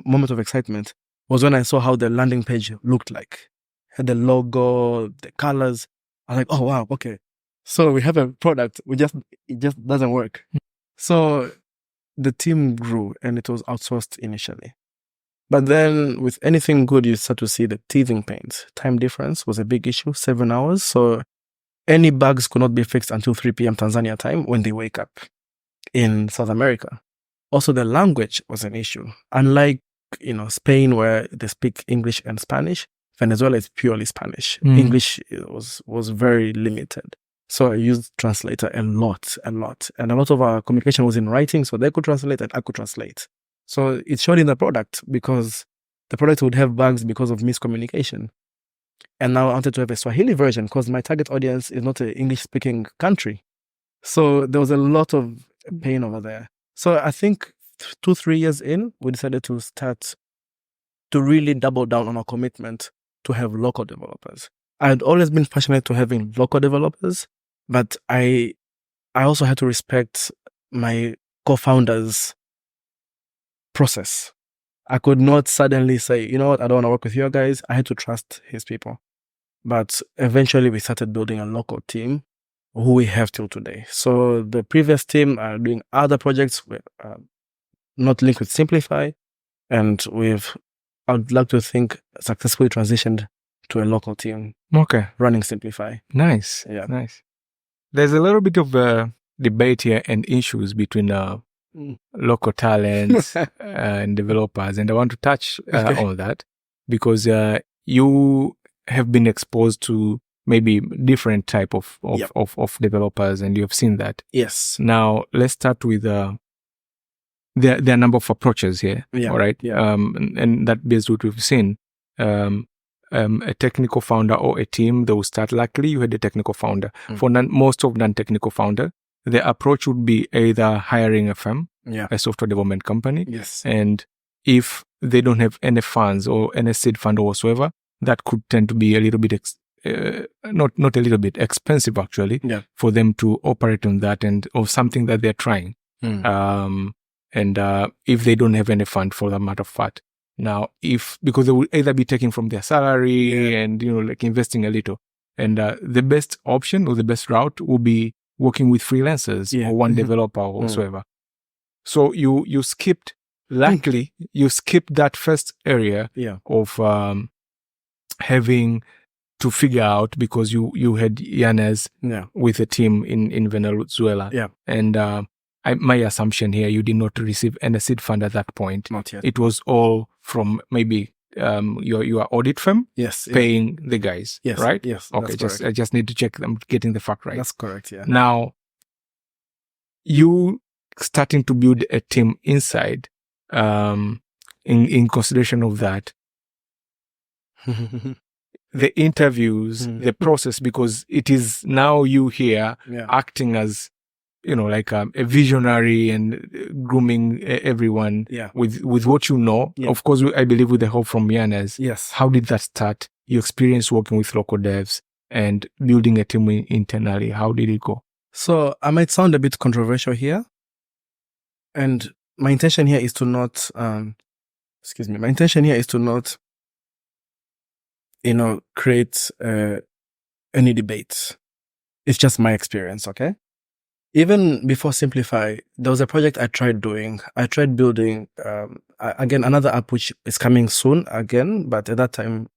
moment of excitement was when I saw how the landing page looked like. Had the logo, the colors. I was like, oh wow, okay. So we have a product, it just doesn't work. So the team grew and it was outsourced initially. But then with anything good, you start to see the teething pains. Time difference was a big issue, 7 hours. So any bugs could not be fixed until 3 p.m. Tanzania time when they wake up in South America. Also, the language was an issue. Unlike, Spain, where they speak English and Spanish, Venezuela is purely Spanish. English was very limited. So I used Translator a lot. And a lot of our communication was in writing, so they could translate and I could translate. So it showed in the product, because the product would have bugs because of miscommunication. And now I wanted to have a Swahili version, because my target audience is not an English-speaking country. So there was a lot of pain over there. So I think 2-3 years in, we decided to start to really double down on our commitment to have local developers. I had always been passionate to having local developers, but I I also had to respect my co-founder's process. I could not suddenly say, you know what, I don't want to work with you guys. I had to trust his people. But eventually we started building a local team who we have till today. So the previous team are doing other projects not linked with Simplify. And I'd like to think, successfully transitioned to a local team. Okay. Running Simplify. Nice. Yeah. Nice. There's a little bit of debate here and issues between local talents and developers. And I want to touch on that because you have been exposed to maybe different type of developers and you have seen that. Yes. Now, let's start with there are a number of approaches here. Yeah. All right. Yeah. And that based on what we've seen. A technical founder or a team, they will start luckily. You had a technical founder. For most of non-technical founder, the approach would be either hiring a firm, a software development company. Yes. And if they don't have any funds or any seed fund or whatsoever, that could tend to be a little bit, not a little bit, expensive actually, for them to operate on that and or something that they're trying. And if they don't have any fund for that matter of fact. Now, because they will either be taking from their salary and, like investing a little. And the best option or the best route will be working with freelancers or one developer or whatsoever. So you skipped, luckily, you skipped that first area of having to figure out because you had Yanez with a team in Venezuela. Yeah. And my assumption here, you did not receive any seed fund at that point. Not yet. It was all from maybe your audit firm paying the guys, right? Yes. Okay, I just need to check them getting the fact right. That's correct, yeah. Now, you starting to build a team inside in consideration of that. The interviews, the process, because it is now you here acting as like a visionary and grooming everyone with what you know. Yeah. Of course, I believe with the help from Yanez. Yes. How did that start? Your experience working with local devs and building a team internally. How did it go? So I might sound a bit controversial here. And my intention here is to not, create any debate. It's just my experience, okay? Even before Simplify, there was a project I tried doing. I tried building, again, another app which is coming soon again, but at that time,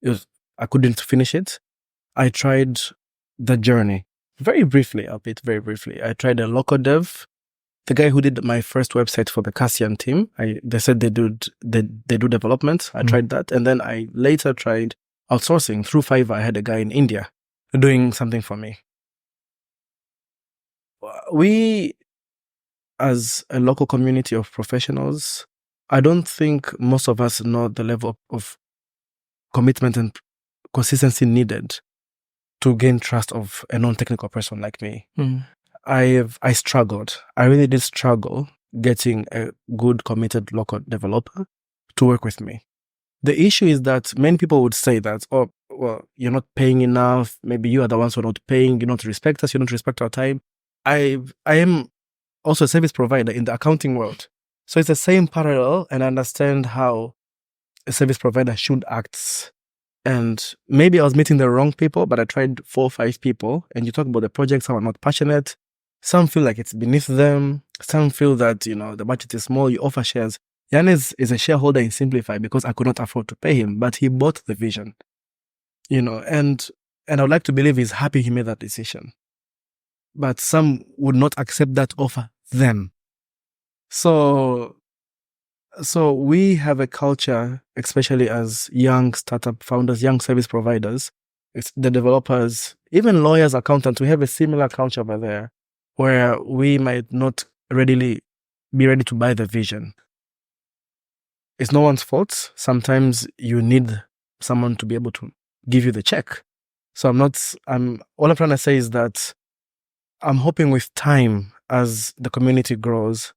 I couldn't finish it. I tried the journey. Very briefly. I tried a local dev. The guy who did my first website for the Cassian team, they said they do development. I tried that. And then I later tried outsourcing. Through Fiverr, I had a guy in India doing something for me. We, as a local community of professionals, I don't think most of us know the level of commitment and consistency needed to gain trust of a non-technical person like me. I struggled. I really did struggle getting a good, committed local developer to work with me. The issue is that many people would say that, oh, well, you're not paying enough. Maybe you are the ones who are not paying. You don't respect us. You don't respect our time. I am also a service provider in the accounting world. So it's the same parallel, and I understand how a service provider should act. And maybe I was meeting the wrong people, but I tried 4 or 5 people. And you talk about the project, some are not passionate. Some feel like it's beneath them. Some feel that, the budget is small, you offer shares. Yanez is a shareholder in Simplify because I could not afford to pay him, but he bought the vision. And I would like to believe he's happy he made that decision. But some would not accept that offer then. So we have a culture, especially as young startup founders, young service providers, it's the developers, even lawyers, accountants, we have a similar culture over there where we might not be ready to buy the vision. It's no one's fault. Sometimes you need someone to be able to give you the check. So all I'm trying to say is that I'm hoping with time, as the community grows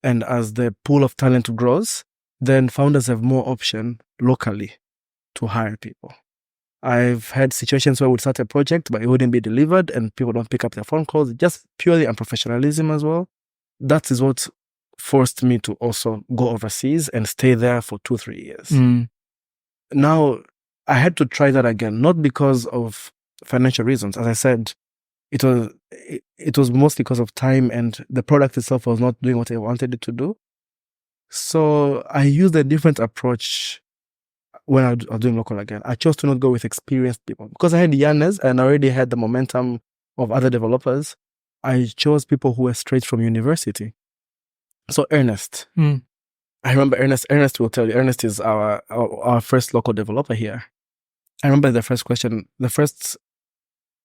and as the pool of talent grows, then founders have more option locally to hire people. I've had situations where we'd start a project, but it wouldn't be delivered and people don't pick up their phone calls, just purely unprofessionalism as well. That is what forced me to also go overseas and stay there for 2-3 years. Now, I had to try that again, not because of financial reasons. As I said, it was mostly because of time, and the product itself was not doing what I wanted it to do. So I used a different approach when I was doing local again. I chose to not go with experienced people because I had yearners and I already had the momentum of other developers. I chose people who were straight from university. So Ernest, I remember Ernest. Ernest will tell you. Ernest is our first local developer here. I remember the first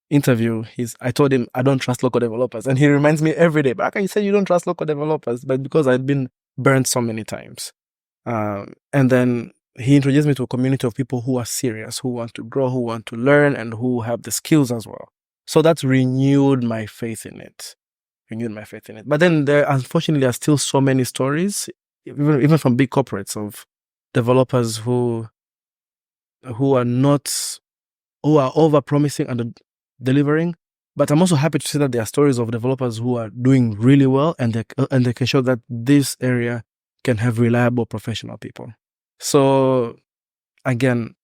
interview. I told him I don't trust local developers, and he reminds me every day. Baraka, you said you don't trust local developers, but because I'd been burned so many times, and then he introduced me to a community of people who are serious, who want to grow, who want to learn, and who have the skills as well. So that renewed my faith in it. But then unfortunately, there are still so many stories, even from big corporates, of developers who are over-promising and delivering. But I'm also happy to see that there are stories of developers who are doing really well, and they can show that this area can have reliable professional people. So again,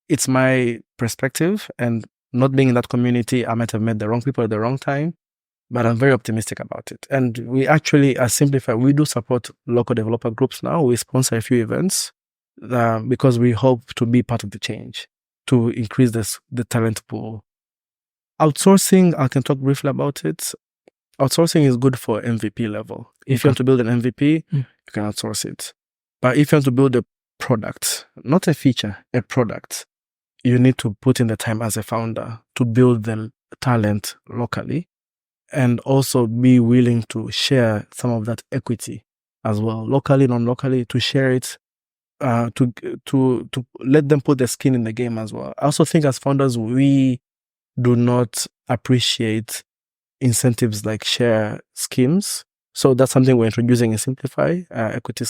it's my perspective, and not being in that community, I might have met the wrong people at the wrong time, but I'm very optimistic about it. And we actually, as Simplify, we do support local developer groups now. We sponsor a few events because we hope to be part of the change to increase the talent pool. Outsourcing, I can talk briefly about it. Outsourcing is good for MVP level. If you want to build an MVP, you can outsource it. But if you want to build a product, not a feature, a product, you need to put in the time as a founder to build the talent locally, and also be willing to share some of that equity as well, locally, non-locally, to share it, to let them put their skin in the game as well. I also think as founders, we do not appreciate incentives like share schemes. So that's something we're introducing in Simplify, equity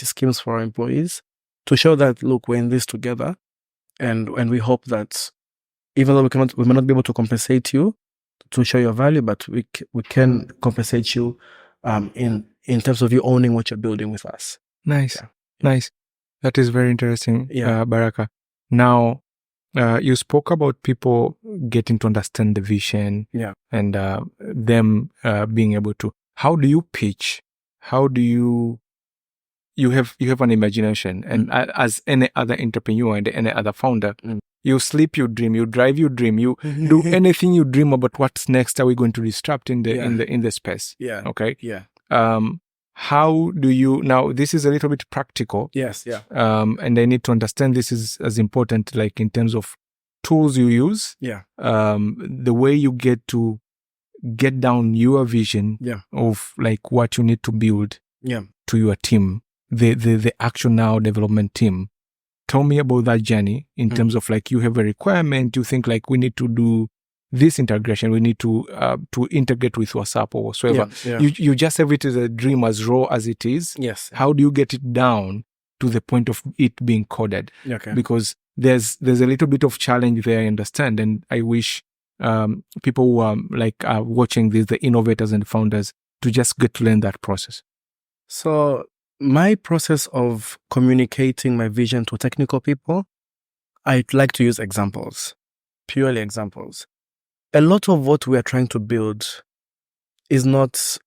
schemes for our employees, to show that, look, we're in this together, and we hope that even though we may not be able to compensate you to show your value, but we can compensate you in terms of you owning what you're building with us. Nice. That is very interesting, Baraka. Now, you spoke about people getting to understand the vision, and them being able to. How do you pitch? How do you have an imagination, and as any other entrepreneur and any other founder, you sleep, you dream, you drive, you dream, you do anything you dream about. What's next? Are we going to disrupt in the space? Okay. How do you now? This is a little bit practical. Yes. And I need to understand this is as important, like in terms of tools you use. The way you get down your vision of like what you need to build to your team, the actual now development team. Tell me about that journey in terms of like you have a requirement, you think like we need to do this integration, we need to integrate with WhatsApp or whatsoever. You just have it as a dream, as raw as it is. How do you get it down to the point of it being coded? Because there's a little bit of challenge there, I understand, and I wish people who are watching this, the innovators and founders, to just get to learn that process. So my process of communicating my vision to technical people, I'd like to use examples, purely examples. A lot of what we are trying to build is not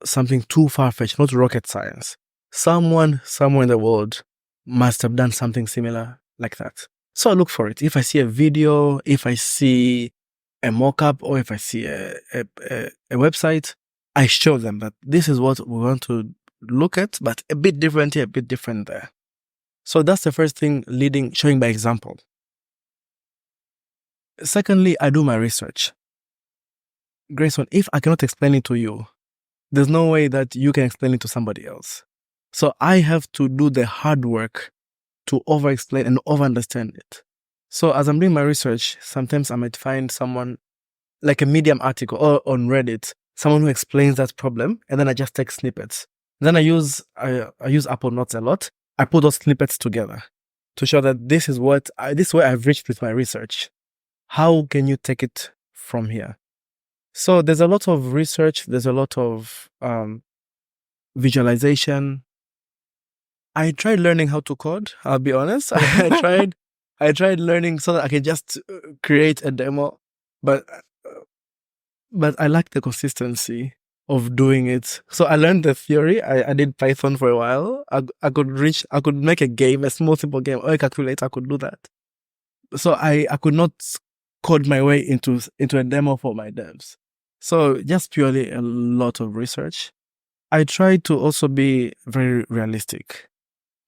something too far-fetched, not rocket science. Someone somewhere in the world must have done something similar like that. So I look for it. If I see a video, if I see a mock-up, or if I see a website, I show them that this is what we want to look at, but a bit different here, a bit different there. So that's the first thing, showing by example. Secondly, I do my research. Grayson, if I cannot explain it to you, there's no way that you can explain it to somebody else. So I have to do the hard work to over-explain and over-understand it. So as I'm doing my research, sometimes I might find someone, like a Medium article or on Reddit, someone who explains that problem, and then I just take snippets. Then I use Apple Notes a lot. I put those snippets together to show that this is where I've reached with my research. How can you take it from here? So there's a lot of research. There's a lot of visualization. I tried learning how to code. I'll be honest. I tried learning so that I could just create a demo, but I lack the consistency of doing it. So I learned the theory. I did Python for a while. I could make a game, a small simple game, or a calculator. I could do that. So I could not code my way into a demo for my devs. So just purely a lot of research. I try to also be very realistic.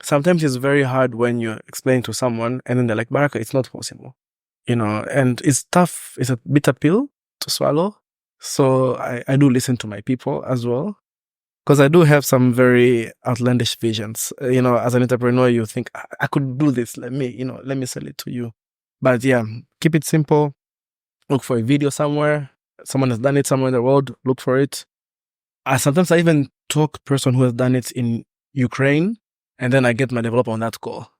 Sometimes it's very hard when you're explaining to someone and then they're like, Baraka, it's not possible. And it's tough. It's a bitter pill to swallow. So I do listen to my people as well. Because I do have some very outlandish visions. As an entrepreneur, you think, I could do this. Let me sell it to you. But yeah, keep it simple. Look for a video somewhere. Someone has done it somewhere in the world. Look for it. Sometimes I even talk to a person who has done it in Ukraine. And then I get my developer on that call.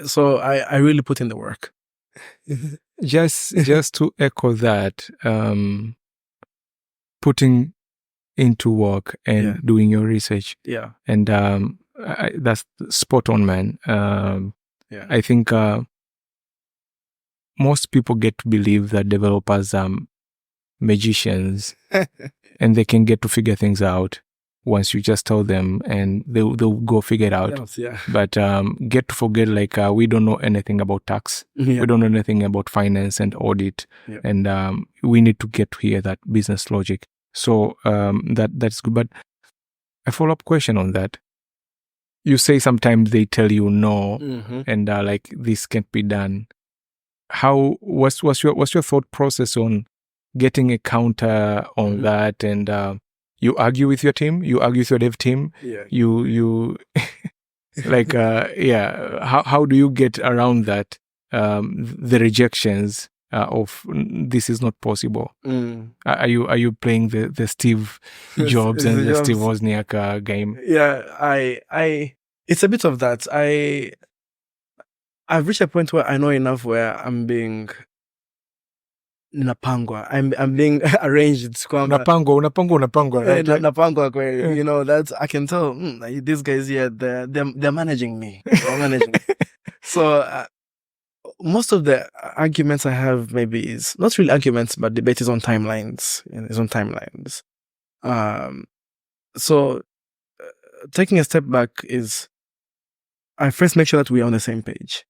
So I really put in the work. Just to echo that, putting into work and doing your research. Yeah. And that's spot on, man. I think most people get to believe that developers are magicians and they can get to figure things out once you just tell them and they'll go figure it out. Yes, yeah. But get to forget, we don't know anything about tax. Yeah. We don't know anything about finance and audit. Yeah. And we need to get to hear that business logic. So that's good. But a follow-up question on that. You say sometimes they tell you no, and this can't be done. What's your thought process on getting a counter on that? And you argue with your team, you argue with your dev team. Yeah. You how do you get around that? The rejections of this is not possible. Are you playing the Steve Jobs and the Steve Wozniak game? Yeah, I it's a bit of that. I've reached a point where I know enough where I'm being napangwa. I'm being arranged. Napangwa, right? Napangwa, that I can tell these guys here, they're managing me. They're managing me. So most of the arguments I have maybe is not really arguments, but debate is on timelines. So taking a step back is I first make sure that we're on the same page.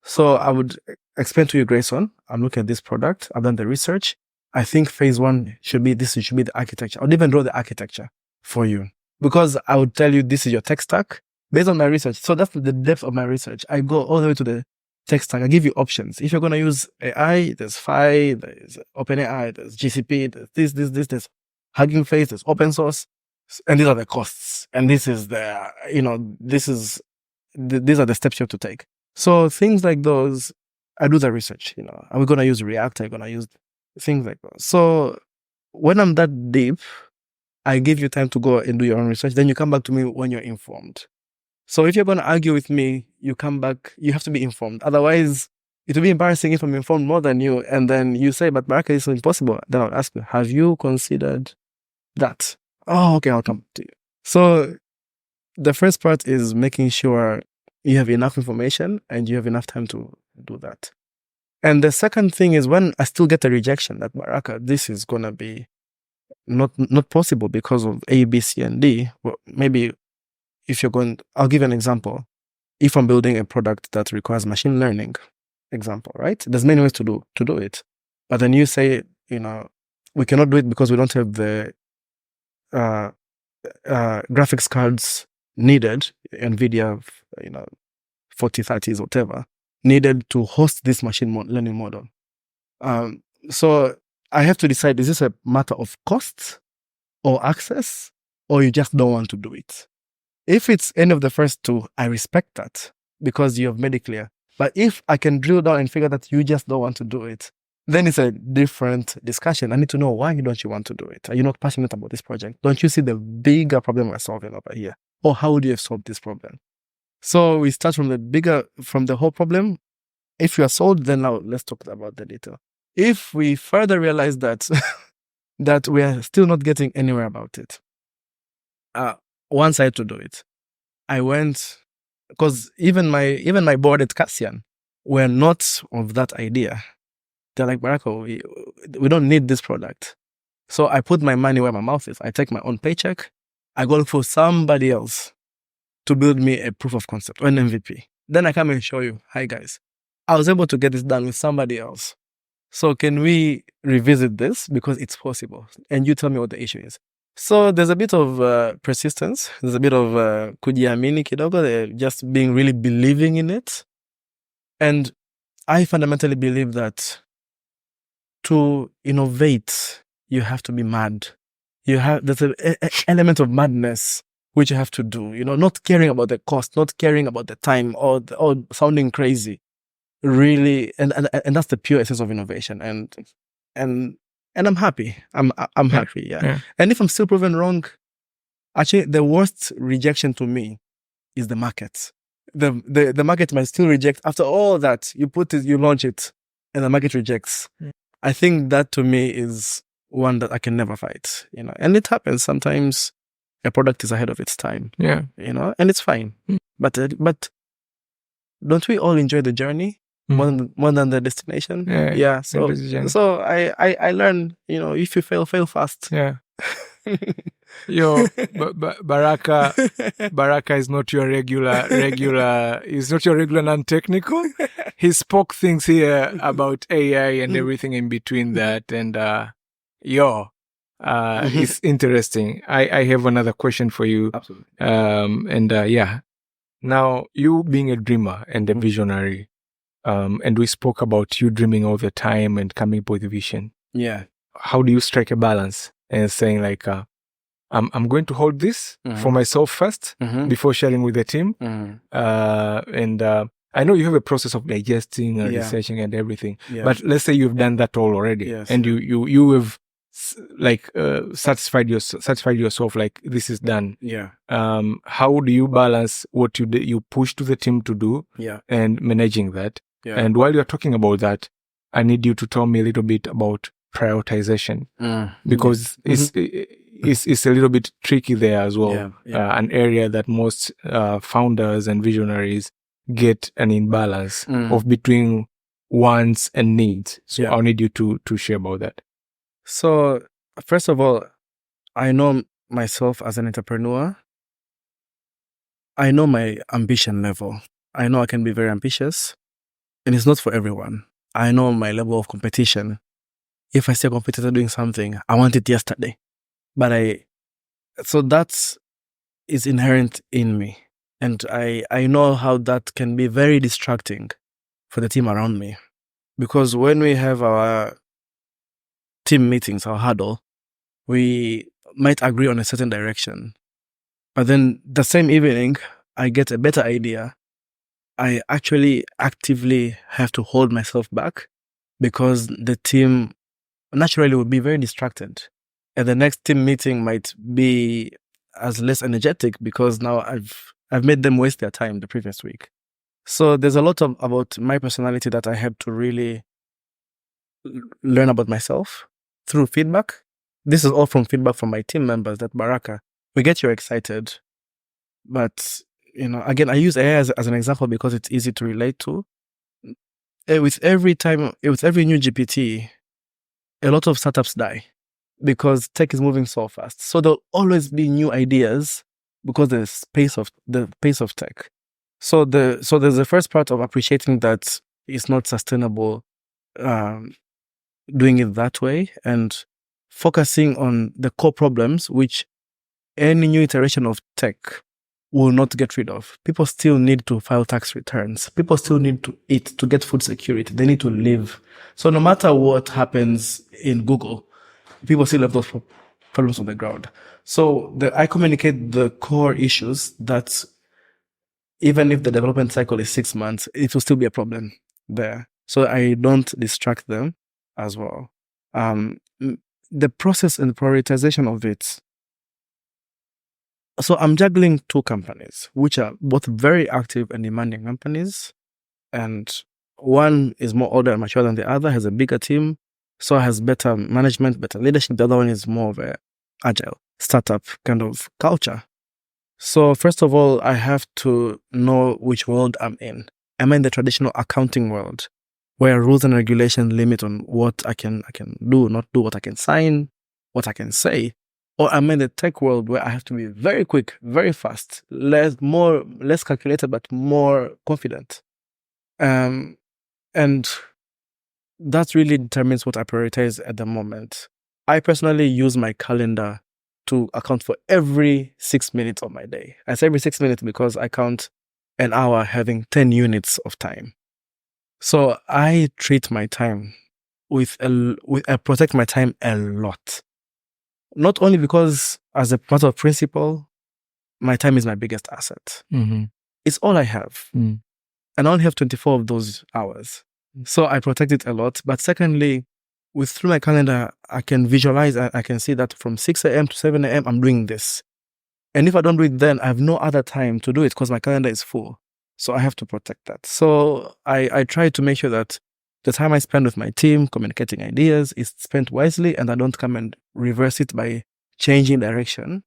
So I would explain to you, Grayson, I'm looking at this product. I've done the research. I think phase 1 should be the architecture. I would even draw the architecture for you because I would tell you this is your tech stack based on my research. So that's the depth of my research. I go all the way to the tech stack. I give you options. If you're going to use AI, there's Phi, there's OpenAI, there's GCP, there's there's Hugging Face, there's open source. And these are the costs. And this is these are the steps you have to take. So things like those, I do the research, Are we going to use React? Are we going to use things like those? So when I'm that deep, I give you time to go and do your own research. Then you come back to me when you're informed. So if you're going to argue with me, you come back, you have to be informed. Otherwise, it will be embarrassing if I'm informed more than you. And then you say, but Baraka, it's impossible. Then I'll ask you, have you considered that? Oh, okay, I'll come to you. So the first part is making sure you have enough information and you have enough time to do that. And the second thing is when I still get a rejection that Baraka, this is going to be not possible because of A, B, C, and D. Well, maybe if you're I'll give you an example. If I'm building a product that requires machine learning, example, right? There's many ways to do it. But then you say, we cannot do it because we don't have the graphics cards needed, NVIDIA, 4030s, whatever, needed to host this machine learning model. So I have to decide, is this a matter of cost or access, or you just don't want to do it? If it's any of the first two, I respect that because you have made it clear. But if I can drill down and figure that you just don't want to do it, then it's a different discussion. I need to know, why don't you want to do it? Are you not passionate about this project? Don't you see the bigger problem we're solving over here? Or how would you have solved this problem? So we start from the whole problem. If you are sold, then now let's talk about the detail. If we further realize that that we are still not getting anywhere about it, one side to do it. I went, because even my board at Cassian were not of that idea. They're like, Baraka, we don't need this product. So I put my money where my mouth is. I take my own paycheck. I go look for somebody else to build me a proof of concept or an MVP. Then I come and show you, hi guys, I was able to get this done with somebody else. So can we revisit this? Because it's possible. And you tell me what the issue is. So there's a bit of persistence. There's a bit of kujiamini kidogo, just being really believing in it. And I fundamentally believe that to innovate, you have to be mad. There's an element of madness which you have to do. Not caring about the cost, not caring about the time, or sounding crazy. Really, and that's the pure essence of innovation. And I'm happy. I'm happy. Yeah. And if I'm still proven wrong, actually, the worst rejection to me is the market. The market might still reject after all that. You put it, you launch it, and the market rejects. I think that to me is one that I can never fight. And it happens sometimes. A product is ahead of its time. Yeah. And it's fine. But don't we all enjoy the journey more than the destination? Yeah. So I learned, if you fail fast. Yeah. Baraka is not your regular. He's not your regular non-technical. He spoke things here about AI and everything in between that, and it's interesting. I have another question for you. Absolutely. Now, you being a dreamer and a visionary, and we spoke about you dreaming all the time and coming up with a vision. Yeah. How do you strike a balance and saying like, I'm going to hold this for myself first before sharing with the team. And I know you have a process of digesting and researching and everything, but let's say you've done that all already, and you have satisfied yourself, like this is done. Yeah. How do you balance what you push to the team to do and managing that? Yeah. And while you're talking about that, I need you to tell me a little bit about prioritization, because it's a little bit tricky there as well. An area that most founders and visionaries get an imbalance of between wants and needs. So I'll need you to share about that. So first of all, I know myself as an entrepreneur. I know my ambition level. I know I can be very ambitious, and it's not for everyone. I know my level of competition. If I see a competitor doing something, I want it yesterday. So that is inherent in me. And I know how that can be very distracting for the team around me. Because when we have our team meetings, our huddle, we might agree on a certain direction. But then the same evening, I get a better idea. I actually actively have to hold myself back because the team naturally will be very distracted. And the next team meeting might be as less energetic because now I've made them waste their time the previous week. So there's a lot about my personality that I have to really learn about myself through feedback. This is all from feedback from my team members that Baraka, we get you excited. But, again, I use AI as an example because it's easy to relate to. With every new GPT, a lot of startups die because tech is moving so fast. So there'll always be new ideas because the pace of tech. So there's the first part of appreciating that it's not sustainable doing it that way and focusing on the core problems, which any new iteration of tech will not get rid of. People still need to file tax returns. People still need to eat, to get food security. They need to live. So no matter what happens in Google, people still have those problems on the ground. So I communicate the core issues that even if the development cycle is 6 months, it will still be a problem there. So I don't distract them as well. The process and prioritization of it, So I'm juggling 2 companies, which are both very active and demanding companies. And one is more older and mature than the other, has a bigger team, so has better management, better leadership. The other one is more of a agile startup kind of culture. So first of all, I have to know which world I'm in. Am I in the traditional accounting world, where rules and regulations limit on what I can do, not do, what I can sign, what I can say? Or am I in the tech world, where I have to be very quick, very fast, less calculated, but more confident? And that really determines what I prioritize at the moment. I personally use my calendar to account for every 6 minutes of my day. I say every 6 minutes because I count an hour having 10 units of time. So I treat my time I protect my time a lot. Not only because, as a matter of principle, my time is my biggest asset. Mm-hmm. It's all I have. Mm. And I only have 24 of those hours. So I protect it a lot. But secondly, through my calendar, I can visualize, I can see that from 6 a.m. to 7 a.m., I'm doing this. And if I don't do it then, I have no other time to do it because my calendar is full. So I have to protect that. So I try to make sure that the time I spend with my team communicating ideas is spent wisely, and I don't come and reverse it by changing direction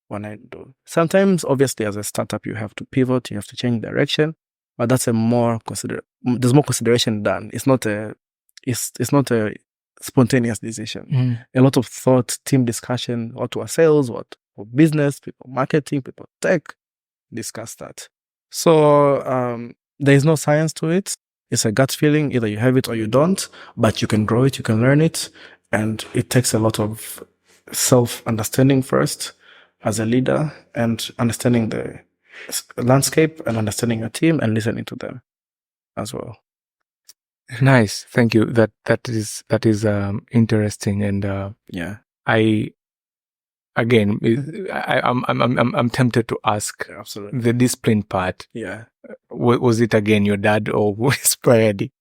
when I do. Sometimes, obviously, as a startup, you have to pivot, you have to change direction, but that's there's more consideration done. It's not a spontaneous decision. A lot of thought, team discussion, what to our sales, what for business, people marketing, people tech, discuss that. So there is no science to it. It's a gut feeling. Either you have it or you don't, but you can grow it, you can learn it. And it takes a lot of self-understanding first as a leader, and understanding the landscape and understanding your team and listening to them as well. Nice, thank you. That is interesting, and I'm tempted to ask. Absolutely. The discipline part. Yeah. Was it again your dad, or who inspired it?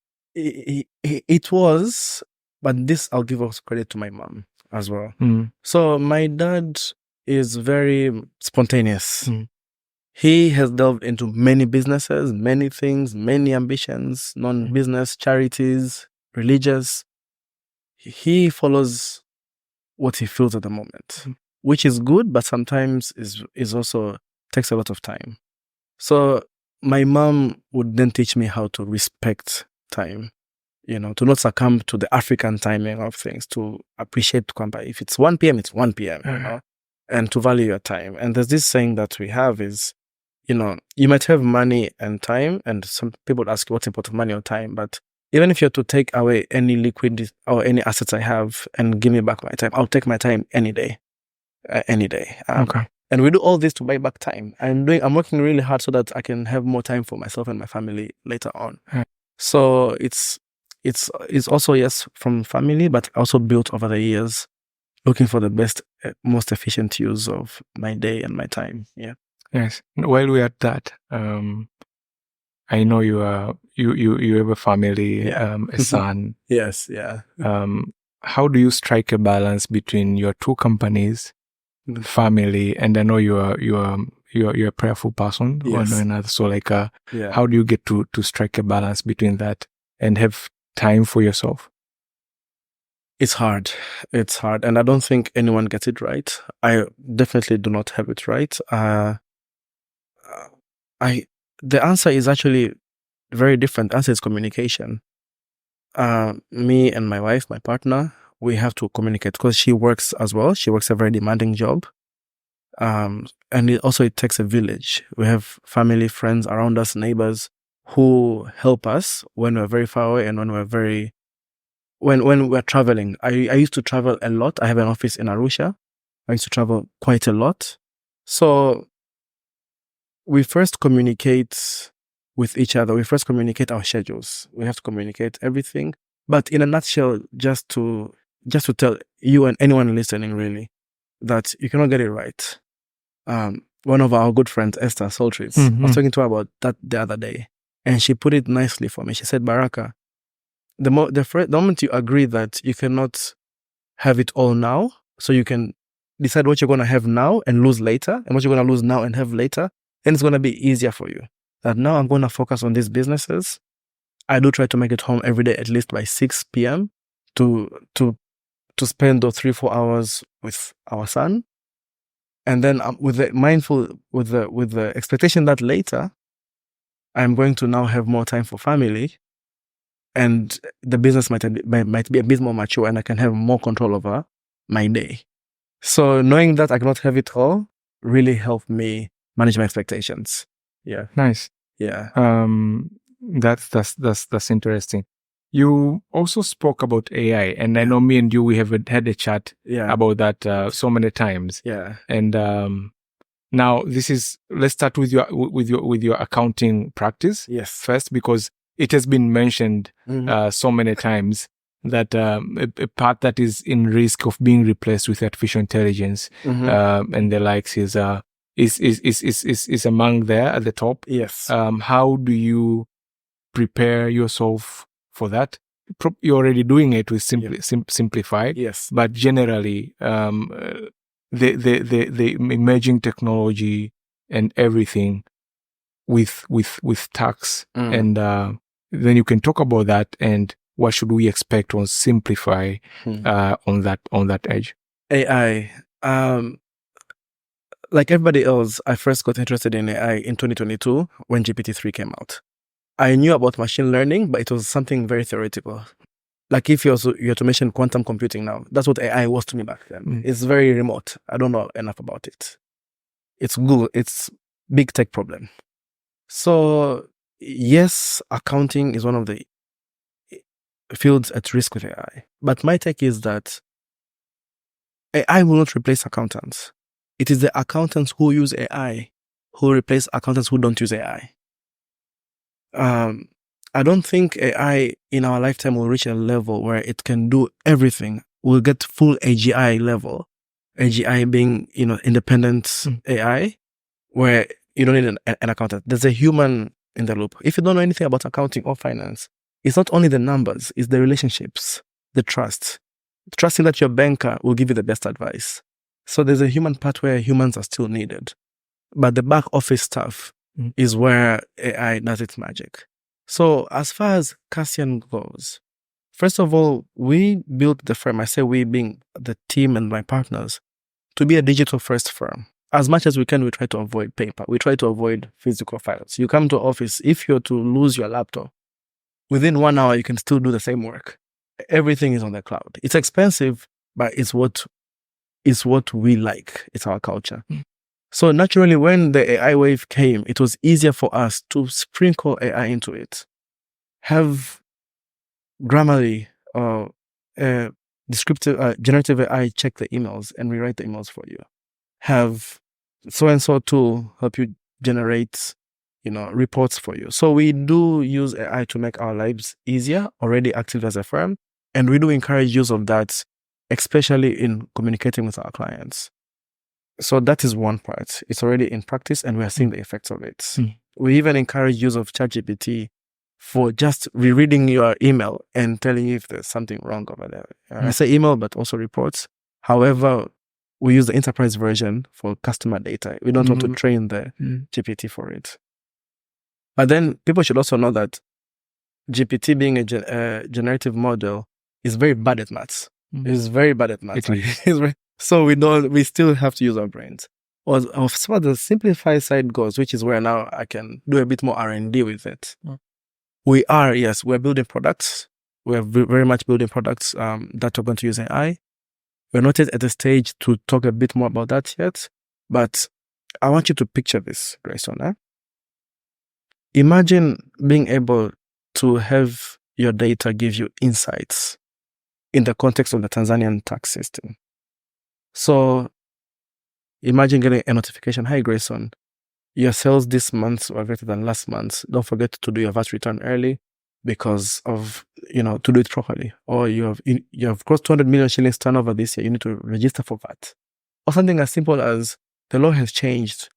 It was, but this I'll give also credit to my mom as well. So my dad is very spontaneous. He has delved into many businesses, many things, many ambitions, non-business, charities, religious. He follows what he feels at the moment, which is good, but sometimes is also takes a lot of time. So my mom would then teach me how to respect time, to not succumb to the African timing of things, to appreciate if it's 1 p.m., it's 1 p.m., and to value your time. And there's this saying that we have is, you might have money and time, and some people would ask you what's important, money or time, but even if you're to take away any liquidity or any assets I have and give me back my time, I'll take my time any day. Okay. And we do all this to buy back time. I'm working really hard so that I can have more time for myself and my family later on. So it's also, yes, from family, but also built over the years, looking for the best, most efficient use of my day and my time. Yeah. Yes. While we're at that, I know you have a family, a son. Yes. Yeah. How do you strike a balance between your 2 companies, family, and I know you're a prayerful person, yes. or another. So how do you get to strike a balance between that and have time for yourself? It's hard, and I don't think anyone gets it right. I definitely do not have it right. The answer is actually very different. The answer is communication. Me and my wife, my partner, we have to communicate because she works as well. She works a very demanding job. And it takes a village. We have family, friends around us, neighbors who help us when we're very far away and when we're traveling. I used to travel a lot. I have an office in Arusha. I used to travel quite a lot. So we first communicate with each other. We first communicate our schedules. We have to communicate everything. But in a nutshell, just to tell you and anyone listening, really, that you cannot get it right. One of our good friends, Esther Soltris, I was talking to her about that the other day, and she put it nicely for me. She said, Baraka, the moment you agree that you cannot have it all now, so you can decide what you're going to have now and lose later, and what you're going to lose now and have later, then it's going to be easier for you. That now I'm going to focus on these businesses. I do try to make it home every day, at least by 6 p.m. to spend those 3-4 hours with our son. And then with the expectation that later I'm going to now have more time for family, and the business might be a bit more mature, and I can have more control over my day. So knowing that I cannot have it all really helped me manage my expectations. Yeah. Nice. Yeah. That's interesting. You also spoke about AI, and I know me and you, we have had a chat about that so many times. Yeah. And now let's start with your accounting practice. Yes. First, because it has been mentioned so many times that a part that is in risk of being replaced with artificial intelligence and the likes is among there at the top. Yes. How do you prepare yourself for that? You're already doing it with Simplify. Yes. But generally, the emerging technology and everything with tax, and then you can talk about that, and what should we expect on Simplify on that edge? AI. Like everybody else, I first got interested in AI in 2022 when GPT-3 came out. I knew about machine learning, but it was something very theoretical. Like if you're to mention quantum computing now, that's what AI was to me back then. It's very remote. I don't know enough about it. It's Google. It's big tech problem. So yes, accounting is one of the fields at risk with AI. But my take is that AI will not replace accountants. It is the accountants who use AI who replace accountants who don't use AI. I don't think AI in our lifetime will reach a level where it can do everything. We'll get full AGI level. AGI being, independent AI, where you don't need an accountant. There's a human in the loop. If you don't know anything about accounting or finance, it's not only the numbers, it's the relationships, the trust. Trusting that your banker will give you the best advice. So there's a human part where humans are still needed. But the back office stuff is where AI does its magic. So as far as Cassian goes, first of all, we built the firm, I say we being the team and my partners, to be a digital first firm. As much as we can, we try to avoid paper. We try to avoid physical files. You come to office, if you're to lose your laptop, within 1 hour, you can still do the same work. Everything is on the cloud. It's expensive, but it's what we like. It's our culture. So naturally, when the AI wave came, it was easier for us to sprinkle AI into it. Have Grammarly or descriptive generative AI check the emails and rewrite the emails for you. Have so-and-so tool help you generate, reports for you. So we do use AI to make our lives easier, already active as a firm. And we do encourage use of that, especially in communicating with our clients. So that is one part. It's already in practice and we are seeing the effects of it. We even encourage use of ChatGPT for just rereading your email and telling you if there's something wrong over there. I say email, but also reports. However, we use the enterprise version for customer data. We don't want to train the GPT for it. But then people should also know that GPT being a generative model is very bad at maths. It's very bad at maths. So we still have to use our brains. As far as the Simplify side goes, which is where now I can do a bit more R&D with it. We're building products. We're very much building products that are going to use AI. We're not yet at the stage to talk a bit more about that yet, but I want you to picture this, Grayson. Imagine being able to have your data give you insights in the context of the Tanzanian tax system. So imagine getting a notification, "Hi Grayson, your sales this month were greater than last month. Don't forget to do your VAT return early because of, to do it properly. Or you have crossed 200 million shillings turnover this year. You need to register for VAT." Or something as simple as, "The law has changed.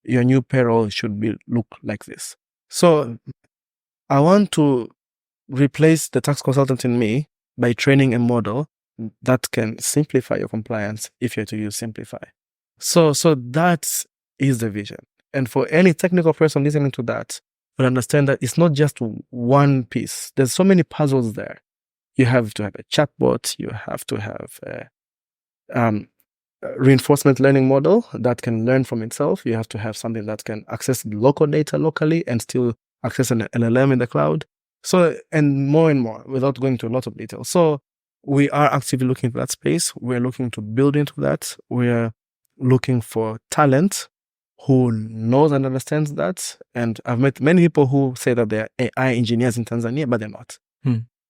Your new payroll should look like this." So I want to replace the tax consultant in me by training a model that can simplify your compliance if you're to use Simplify. So that is the vision. And for any technical person listening to that, will understand that it's not just one piece. There's so many puzzles there. You have to have a chatbot. You have to have a reinforcement learning model that can learn from itself. You have to have something that can access local data locally and still access an LLM in the cloud. So, and more without going into a lot of detail. So we are actively looking at that space. We're looking to build into that. We're looking for talent who knows and understands that. And I've met many people who say that they're AI engineers in Tanzania, but they're not.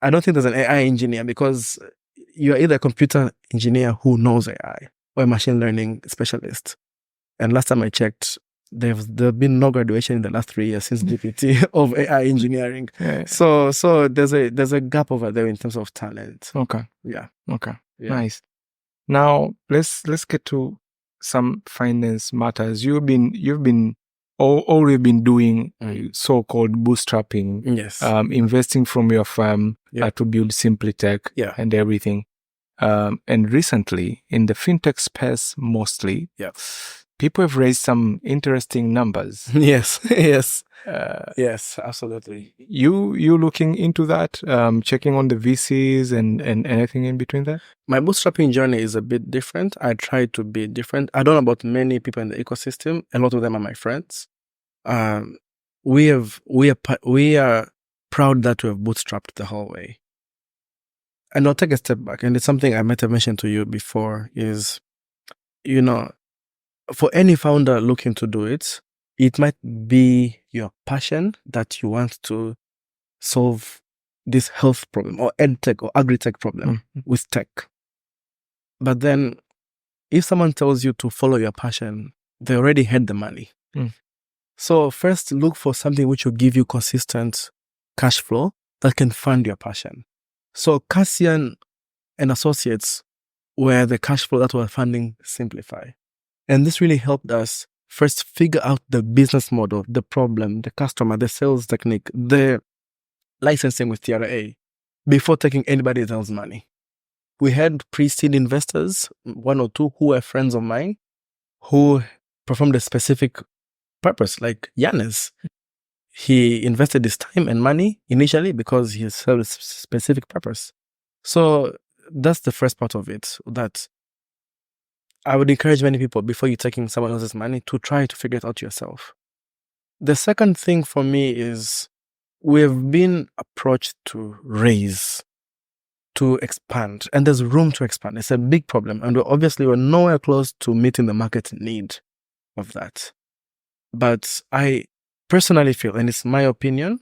I don't think there's an AI engineer, because you're either a computer engineer who knows AI or a machine learning specialist. And last time I checked, there've been no graduation in the last 3 years since GPT of AI engineering. Yeah. So there's a gap over there in terms of talent. Okay. Yeah. Okay. Yeah. Nice. Now let's get to some finance matters. You've been all you've been doing so-called bootstrapping. Yes. Investing from your firm to build SimplyTech and everything. And recently in the fintech space mostly, people have raised some interesting numbers. Yes. Yes, absolutely. You looking into that, checking on the VCs and anything in between that? My bootstrapping journey is a bit different. I try to be different. I don't know about many people in the ecosystem. A lot of them are my friends. We are proud that we have bootstrapped the whole way. And I'll take a step back. And it's something I might have mentioned to you before is, for any founder looking to do it, it might be your passion that you want to solve this health problem or edtech or agri-tech problem with tech. But then if someone tells you to follow your passion, they already had the money. So first look for something which will give you consistent cash flow that can fund your passion. So Cassian and Associates were the cash flow that were funding Simplify. And this really helped us first figure out the business model, the problem, the customer, the sales technique, the licensing with TRA before taking anybody else's money. We had pre-seed investors, 1 or 2 who were friends of mine, who performed a specific purpose, like Yanis. He invested his time and money initially because he served a specific purpose. So that's the first part of it, that I would encourage many people, before you're taking someone else's money, to try to figure it out yourself. The second thing for me is we've been approached to raise, to expand, and there's room to expand. It's a big problem, and we're nowhere close to meeting the market need of that. But I personally feel, and it's my opinion,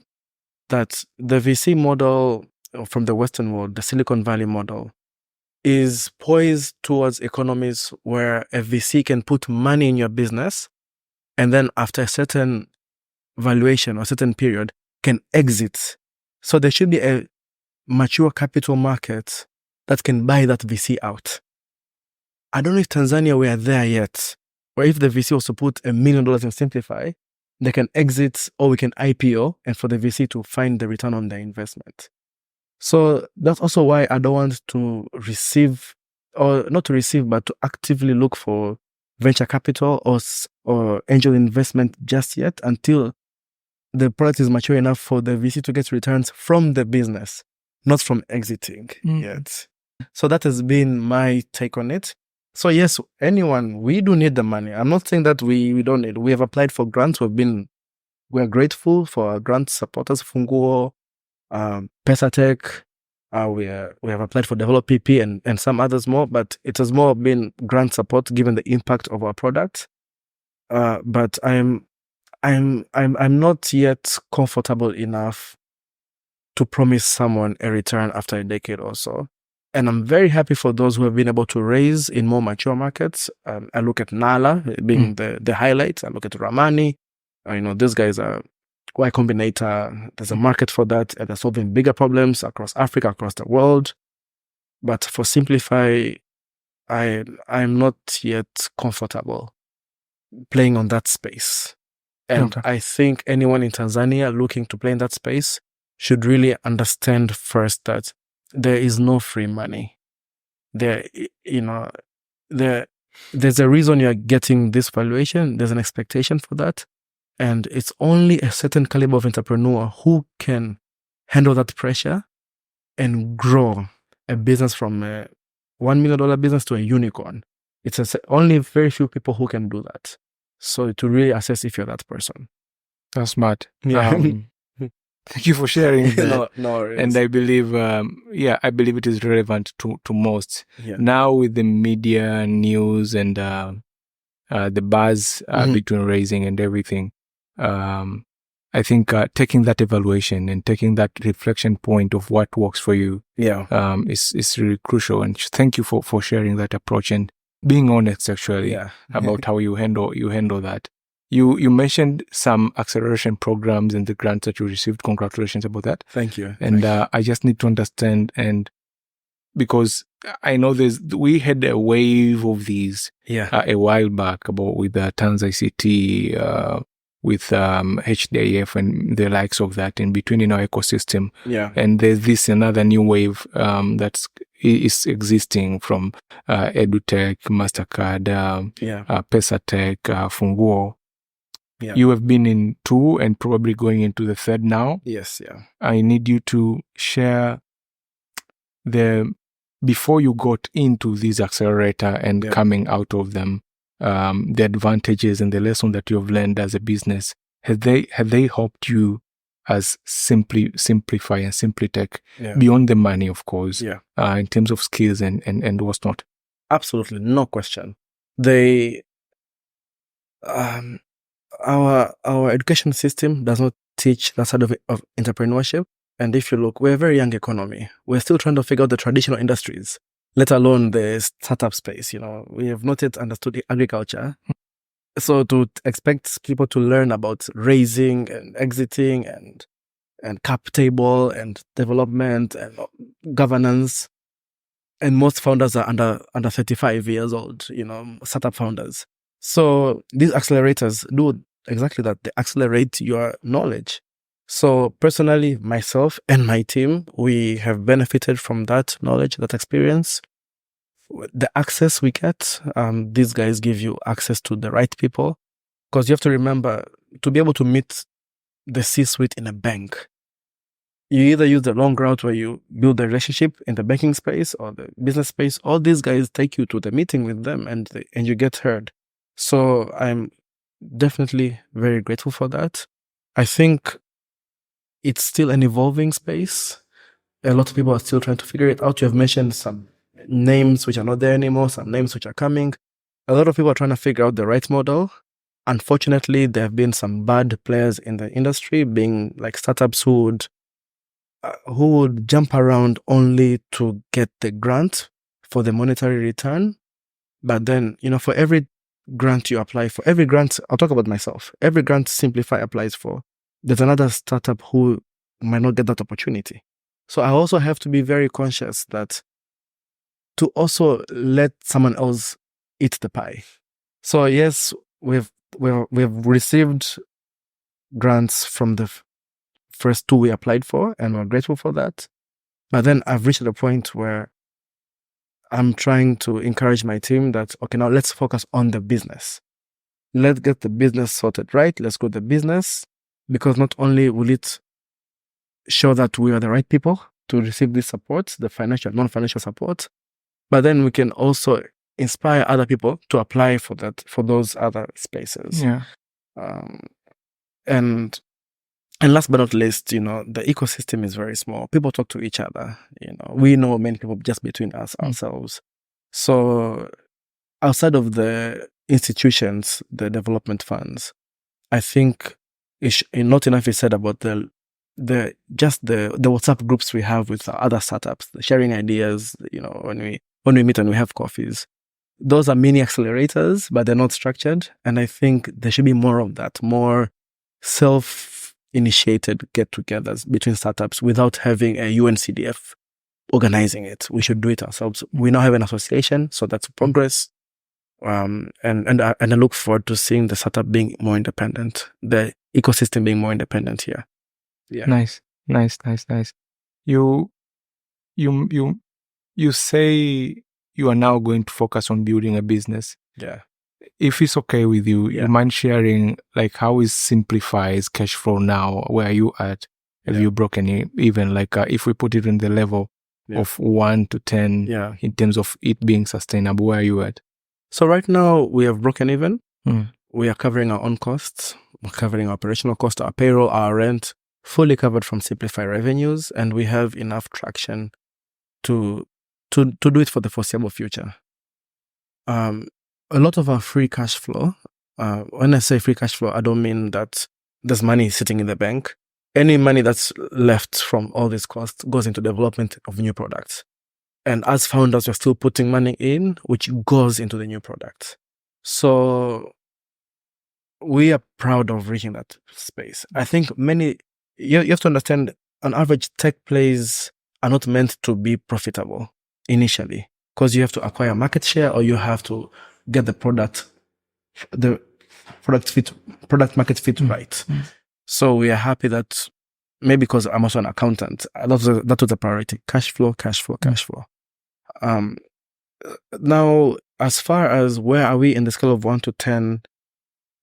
that the VC model from the Western world, the Silicon Valley model, is poised towards economies where a VC can put money in your business and then after a certain valuation or certain period can exit. So there should be a mature capital market that can buy that VC out. I don't know if Tanzania we are there yet, or if the VC was to put $1 million in Simplify, they can exit or we can IPO and for the VC to find the return on their investment. So that's also why I don't want to receive, or not to receive, but to actively look for venture capital or angel investment just yet until the product is mature enough for the VC to get returns from the business, not from exiting yet. So that has been my take on it. So yes, we do need the money. I'm not saying that we don't need. We have applied for grants. We're grateful for our grant supporters, Funguo, Pesatech. We have applied for Develop PP and some others more, but it has more been grant support given the impact of our product. But I'm not yet comfortable enough to promise someone a return after a decade or so. And I'm very happy for those who have been able to raise in more mature markets. I look at Nala being the highlight. I look at Ramani. These guys are Y Combinator. There's a market for that, and they're solving bigger problems across Africa, across the world. But for Simplify, I'm not yet comfortable playing on that space. And I think anyone in Tanzania looking to play in that space should really understand first that there is no free money. there's a reason you're getting this valuation. There's an expectation for that. And it's only a certain caliber of entrepreneur who can handle that pressure and grow a business from a $1 million business to a unicorn. It's only very few people who can do that. So to really assess if you're that person. That's smart. Yeah. Thank you for sharing that. No worries. And I believe, I believe it is relevant to most. Yeah. Now with the media, news, and the buzz between raising and everything, I think taking that evaluation and taking that reflection point of what works for you, is really crucial. And thank you for sharing that approach and being honest actually about how you handle that. You mentioned some acceleration programs and the grants that you received. Congratulations about that. Thank you. And I just need to understand, and because I know we had a wave of these a while back about with Tanz ICT, with HDIF and the likes of that in between in our ecosystem. Yeah. And there's this another new wave that is existing from EduTech, MasterCard, PesaTech, Funguo. Yeah. You have been in 2 and probably going into the 3rd now. Yes, yeah. I need you to share before you got into this accelerator and coming out of them, the advantages and the lesson that you've learned as a business. Have they helped you as Simplify and SimplyTech beyond the money, of course, in terms of skills and what's not? Absolutely, no question. They our education system does not teach that side of entrepreneurship. And if you look, we're a very young economy. We're still trying to figure out the traditional industries, let alone the startup space. We have not yet understood agriculture. So to expect people to learn about raising and exiting and cap table and development and governance, and most founders are under 35 years old, startup founders. So these accelerators do exactly that. They accelerate your knowledge. So personally, myself and my team, we have benefited from that knowledge, that experience. The access we get, these guys give you access to the right people. Because you have to remember, to be able to meet the C-suite in a bank, you either use the long route where you build a relationship in the banking space or the business space, or these guys take you to the meeting with them and you get heard. So I'm definitely very grateful for that. I think it's still an evolving space. A lot of people are still trying to figure it out. You have mentioned some names which are not there anymore, some names which are coming. A lot of people are trying to figure out the right model. Unfortunately, there have been some bad players in the industry, being like startups who would jump around only to get the grant for the monetary return. But then, for every grant you apply for, every grant, I'll talk about myself, every grant Simplify applies for, there's another startup who might not get that opportunity. So I also have to be very conscious that to also let someone else eat the pie. So yes, we've received grants from the first 2 we applied for, and we're grateful for that. But then I've reached a point where I'm trying to encourage my team that, okay, now let's focus on the business. Let's get the business sorted right. Let's go the business, because not only will it show that we are the right people to receive this support, the financial, non-financial support, but then we can also inspire other people to apply for those other spaces. Yeah. And last but not least, the ecosystem is very small. People talk to each other. We know many people just between ourselves. So outside of the institutions, the development funds, I think not enough is said about the WhatsApp groups we have with other startups, sharing ideas. When we meet and we have coffees, those are mini accelerators, but they're not structured. And I think there should be more of that, more self-initiated get-togethers between startups without having a UNCDF organizing it. We should do it ourselves. We now have an association, so that's progress. And I look forward to seeing the startup being more independent, the ecosystem being more independent here. Yeah. Nice. You say you are now going to focus on building a business. Yeah. If it's okay with you, Yeah. you mind sharing like how is Simplify's cash flow now? Where are you at? Have you broken even? Like if we put it in the level of 1 to 10 in terms of it being sustainable, where are you at? So right now we have broken even. We are covering our own costs. We're covering our operational costs, our payroll, our rent, fully covered from Simplify revenues, and we have enough traction to do it for the foreseeable future. A lot of our free cash flow, when I say free cash flow, I don't mean that there's money sitting in the bank. Any money that's left from all these costs goes into development of new products. And as founders, we're still putting money in, which goes into the new products. So we are proud of reaching that space. I think you have to understand, on average, tech plays are not meant to be profitable initially, because you have to acquire market share or you have to get the product market fit right. So we are happy that maybe because I'm also an accountant, that was the priority. Cash flow. Now, as far as where are we in the scale of 1 to 10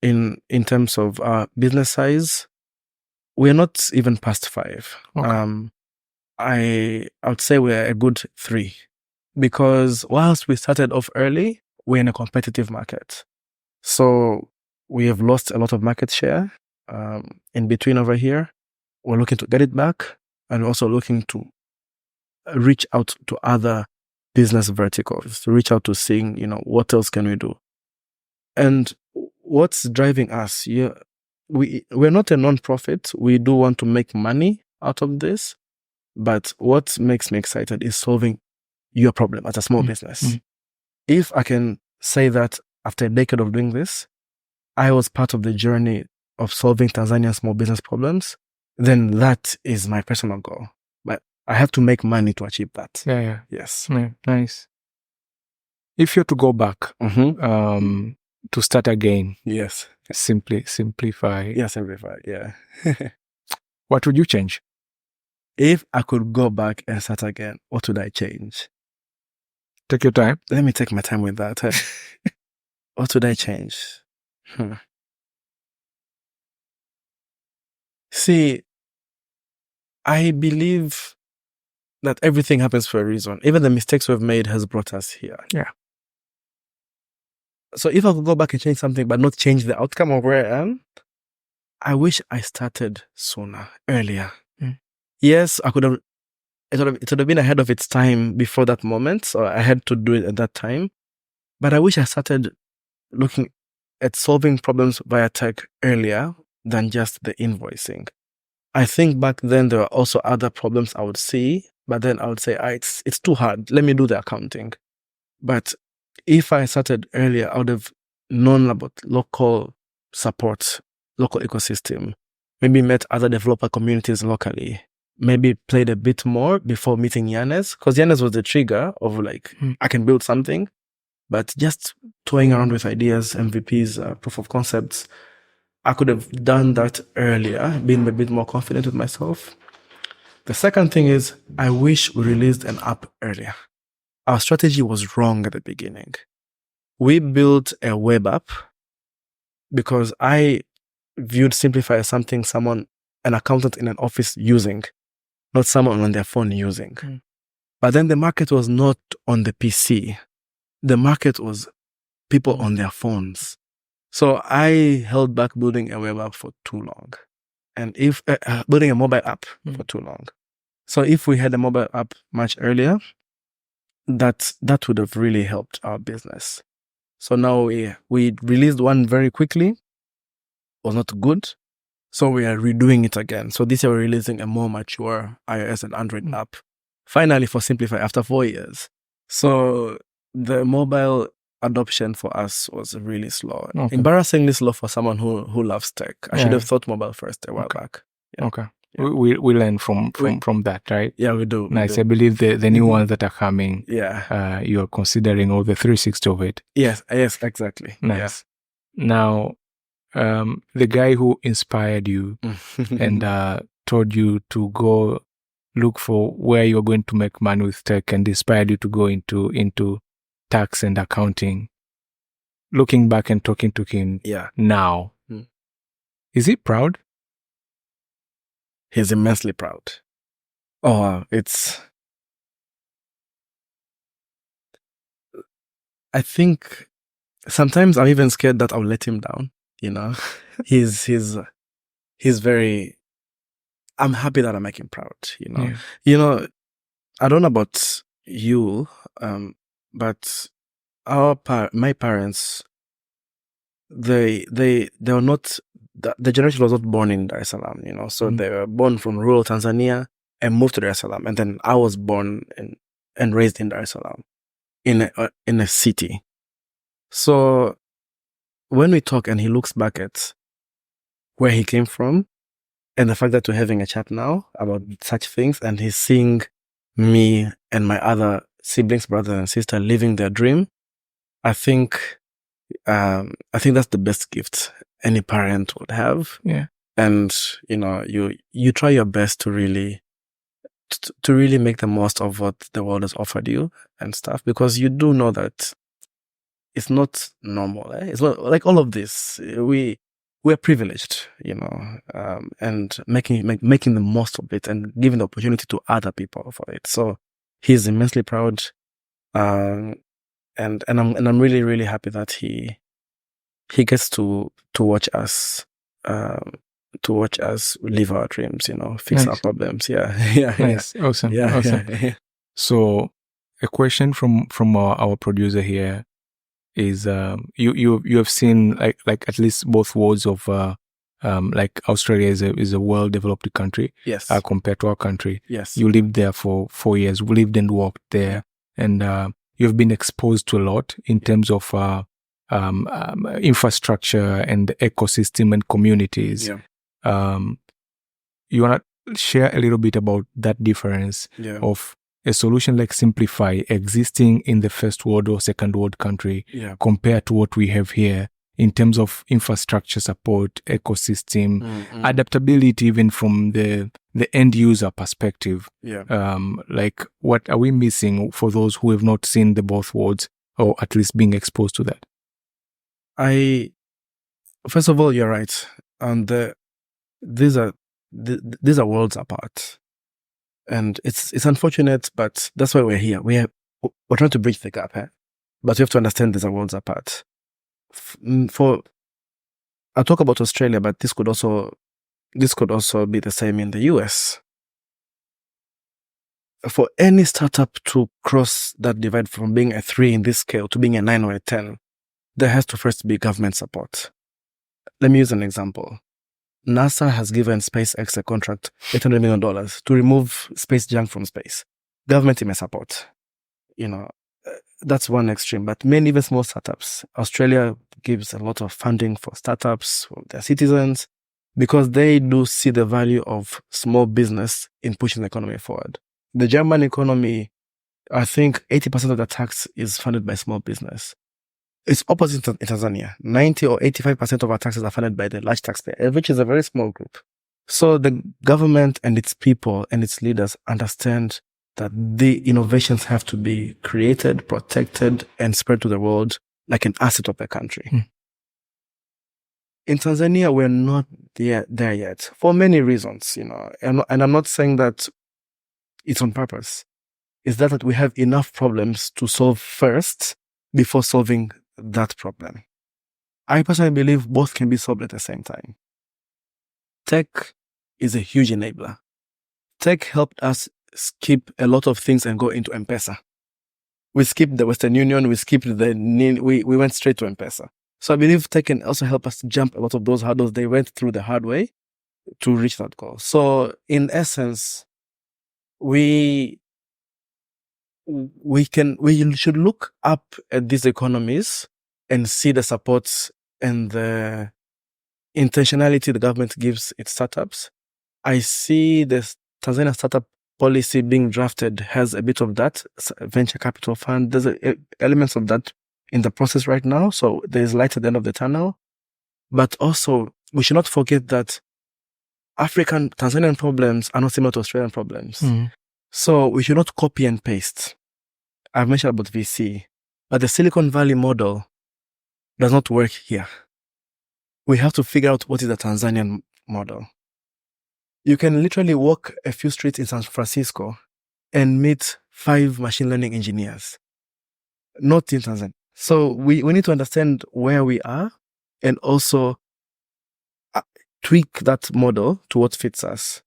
in terms of business size, we're not even past 5. Okay. I would say we're a good 3, because whilst we started off early, we're in a competitive market. So we have lost a lot of market share in between over here. We're looking to get it back, and we're also looking to reach out to other business verticals, to reach out to seeing, what else can we do? And what's driving us? We're not a non-profit. We do want to make money out of this, but what makes me excited is solving your problem as a small business. If I can say that after a decade of doing this, I was part of the journey of solving Tanzanian small business problems, then that is my personal goal. But I have to make money to achieve that. Yeah. Yes. Yeah, nice. If you're to go back to start again. Yes. Simplify. Yeah, Simplify. Yeah. What would you change? If I could go back and start again, what would I change? Take your time. Let me take my time with that. What would I change? See, I believe that everything happens for a reason. Even the mistakes we've made has brought us here. Yeah. So if I could go back and change something, but not change the outcome of where I am, I wish I started sooner, earlier. Yes, I could have. It would have been ahead of its time before that moment, so I had to do it at that time. But I wish I started looking at solving problems via tech earlier than just the invoicing. I think back then there were also other problems I would see, but then I would say, it's too hard. Let me do the accounting. But if I started earlier, I would have known about local support, local ecosystem, maybe met other developer communities locally, maybe played a bit more before meeting Yanes, because Yanes was the trigger of I can build something. But just toying around with ideas, MVPs, proof of concepts, I could have done that earlier, been a bit more confident with myself. The second thing is, I wish we released an app earlier. Our strategy was wrong at the beginning. We built a web app because I viewed Simplify as something an accountant in an office using, not someone on their phone using. But then the market was not on the PC. The market was people on their phones. So I held back building a web app for too long. And if building a mobile app for too long. So if we had a mobile app much earlier, that would have really helped our business. So now we released one very quickly. It was not good. So we are redoing it again. So this year we're releasing a more mature iOS and Android app. Finally for Simplify after 4 years. So the mobile adoption for us was really slow. Okay. Embarrassingly slow for someone who loves tech. I should have thought mobile first a while back. Yeah. Okay. Yeah. We learn from that, right? Yeah, we do. Nice. I believe the new ones that are coming, yeah, you're considering all the 360 of it. Yes, exactly. Nice. Yeah. Now, the guy who inspired you and told you to go look for where you're going to make money with tech and inspired you to go into tax and accounting, looking back and talking to him now, is he proud? He's immensely proud. Oh, I think sometimes I'm even scared that I'll let him down, you know. he's very, I'm happy that I make him proud, you know. You know, I don't know about you, but my parents, they were not, the generation was not born in Dar es Salaam, you know. So they were born from rural Tanzania and moved to Dar es Salaam. And then I was born and raised in Dar es Salaam, in a city. So when we talk and he looks back at where he came from and the fact that we're having a chat now about such things, and he's seeing me and my other siblings, brother and sister, living their dream, I think that's the best gift any parent would have. Yeah. And, you know, you try your best to really make the most of what the world has offered you and stuff, because you do know that it's not normal. It's not like all of this. We're privileged, you know, and making the most of it and giving the opportunity to other people for it. So he's immensely proud, and I'm really, really happy that he gets to watch us live our dreams, you know, fix our problems. Yeah. Nice. Awesome. Yeah. So a question from our producer here is, you have seen like at least both worlds of like Australia is a well-developed country. Yes. Compared to our country. Yes. You lived there for 4 years. We lived and worked there, and you've been exposed to a lot in terms of infrastructure and ecosystem and communities. Yeah. You wanna share a little bit about that difference of a solution like Simplify existing in the first world or second world country compared to what we have here in terms of infrastructure support, ecosystem, adaptability, even from the end user perspective. Like, what are we missing for those who have not seen the both worlds, or at least being exposed to that? First of all, you're right. And these are worlds apart. And it's unfortunate, but that's why we're here. We're trying to bridge the gap, but we have to understand these are worlds apart. I'll talk about Australia, but this could also be the same in the US. For any startup to cross that divide from being a 3 in this scale to being a 9 or a 10, there has to first be government support. Let me use an example. NASA has given SpaceX a contract, $800 million, to remove space junk from space. Government may support. You know, that's one extreme. But many, even small startups, Australia gives a lot of funding for startups, for their citizens, because they do see the value of small business in pushing the economy forward. The German economy, I think 80% of the tax is funded by small business. It's opposite in Tanzania. 90 or 85% of our taxes are funded by the large taxpayer, which is a very small group. So the government and its people and its leaders understand that the innovations have to be created, protected, and spread to the world like an asset of the country. In Tanzania, we're not there yet for many reasons, you know, and I'm not saying that it's on purpose. It's that we have enough problems to solve first before solving that problem. I personally believe both can be solved at the same time. Tech is a huge enabler. Tech helped us skip a lot of things and go into M-Pesa. We skipped the Western Union, we went straight to M-Pesa. So I believe tech can also help us jump a lot of those hurdles they went through the hard way to reach that goal. So in essence, we should look up at these economies and see the supports and the intentionality the government gives its startups. I see the Tanzania startup policy being drafted has a bit of that, venture capital fund. There's elements of that in the process right now. So there's light at the end of the tunnel. But also, we should not forget that Tanzanian problems are not similar to Australian problems. So we should not copy and paste. I've mentioned about VC. But the Silicon Valley model does not work here. We have to figure out what is the Tanzanian model. You can literally walk a few streets in San Francisco and meet 5 machine learning engineers, not in Tanzania. So we need to understand where we are and also tweak that model to what fits us.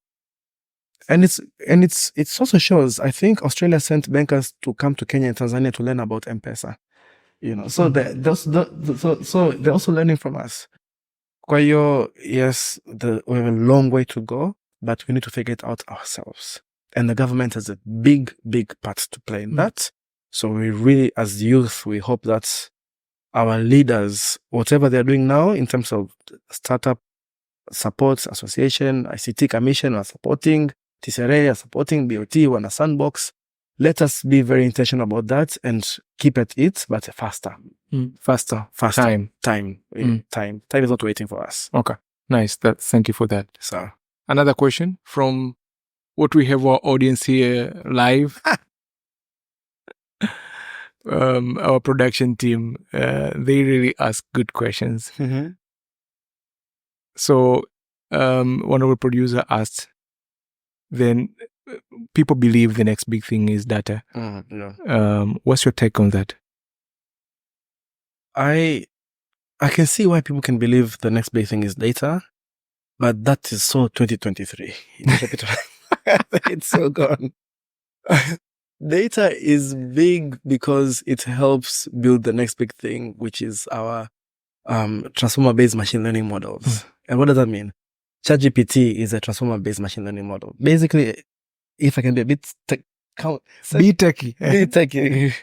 And it's also shows, I think Australia sent bankers to come to Kenya and Tanzania to learn about M-Pesa. So they're also learning from us. Kwa hiyo, yes, we have a long way to go, but we need to figure it out ourselves. And the government has a big, big part to play in that. So we really, as youth, we hope that our leaders, whatever they're doing now in terms of startup support association, ICT Commission are supporting, TCRA are supporting, BOT, one a sandbox. Let us be very intentional about that and keep at it, but faster. Faster. Time. Time is not waiting for us. Okay. Nice. Thank you for that. So, another question from what we have our audience here live. Our production team, they really ask good questions. Mm-hmm. So, one of our producer asked, then people believe the next big thing is data. Yeah. What's your take on that? I can see why people can believe the next big thing is data, but that is so 2023. It's so gone. Data is big because it helps build the next big thing, which is our transformer-based machine learning models. And what does that mean? ChatGPT is a transformer-based machine learning model. Basically, if I can be a bit techy.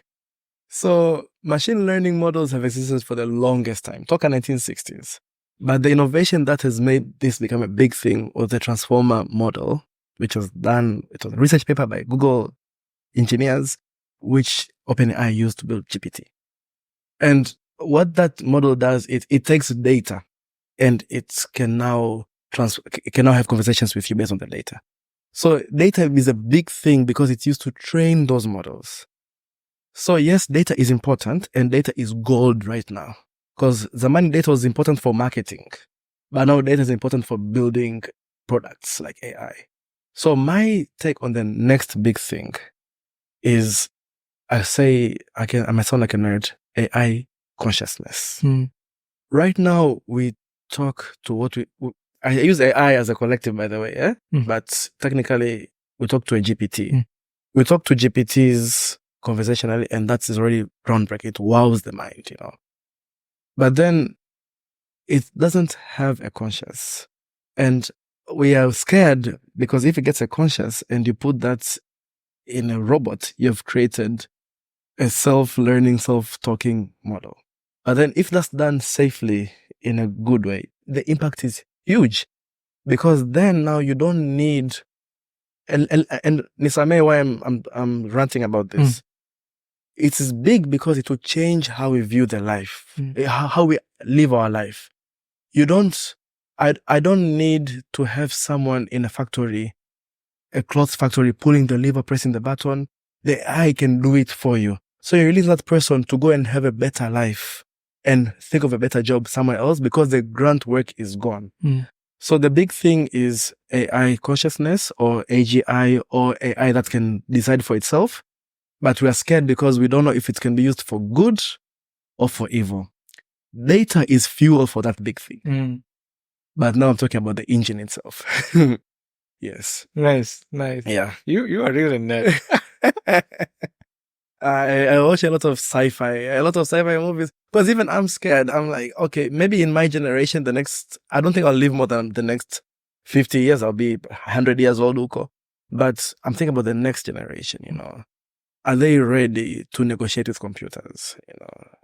So machine learning models have existed for the longest time, talk 1960s. But the innovation that has made this become a big thing was the transformer model, which was done, it was a research paper by Google engineers, which OpenAI used to build GPT. And what that model does, it takes data and it can now have conversations with you based on the data. So data is a big thing because it's used to train those models. So yes, data is important and data is gold right now because zamani data was important for marketing, but now data is important for building products like AI. So my take on the next big thing is, I might sound like a nerd, AI consciousness. Right now, we talk to I use AI as a collective, by the way, yeah? But technically, we talk to a GPT. We talk to GPTs conversationally, and that is already groundbreaking. It wows the mind, But then, it doesn't have a conscious. And we are scared because if it gets a conscious and you put that in a robot, you've created a self-learning, self-talking model. But then if that's done safely in a good way, the impact is huge because then now you don't need, and Nisame, why I'm ranting about this. It is big because it will change how we view the life, how we live our life. I don't need to have someone in a factory, a cloth factory, pulling the lever, pressing the button. The AI can do it for you. So you release that person to go and have a better life and think of a better job somewhere else because the grunt work is gone. So the big thing is AI consciousness or AGI or AI that can decide for itself. But we are scared because we don't know if it can be used for good or for evil. Data is fuel for that big thing. But now I'm talking about the engine itself. Yes. Nice. Yeah. You are really nerd. I watch a lot of sci-fi movies. Because even I'm scared. I'm like, okay, maybe in my generation, I don't think I'll live more than the next 50 years. I'll be 100 years old, Uko. But I'm thinking about the next generation, Are they ready to negotiate with computers?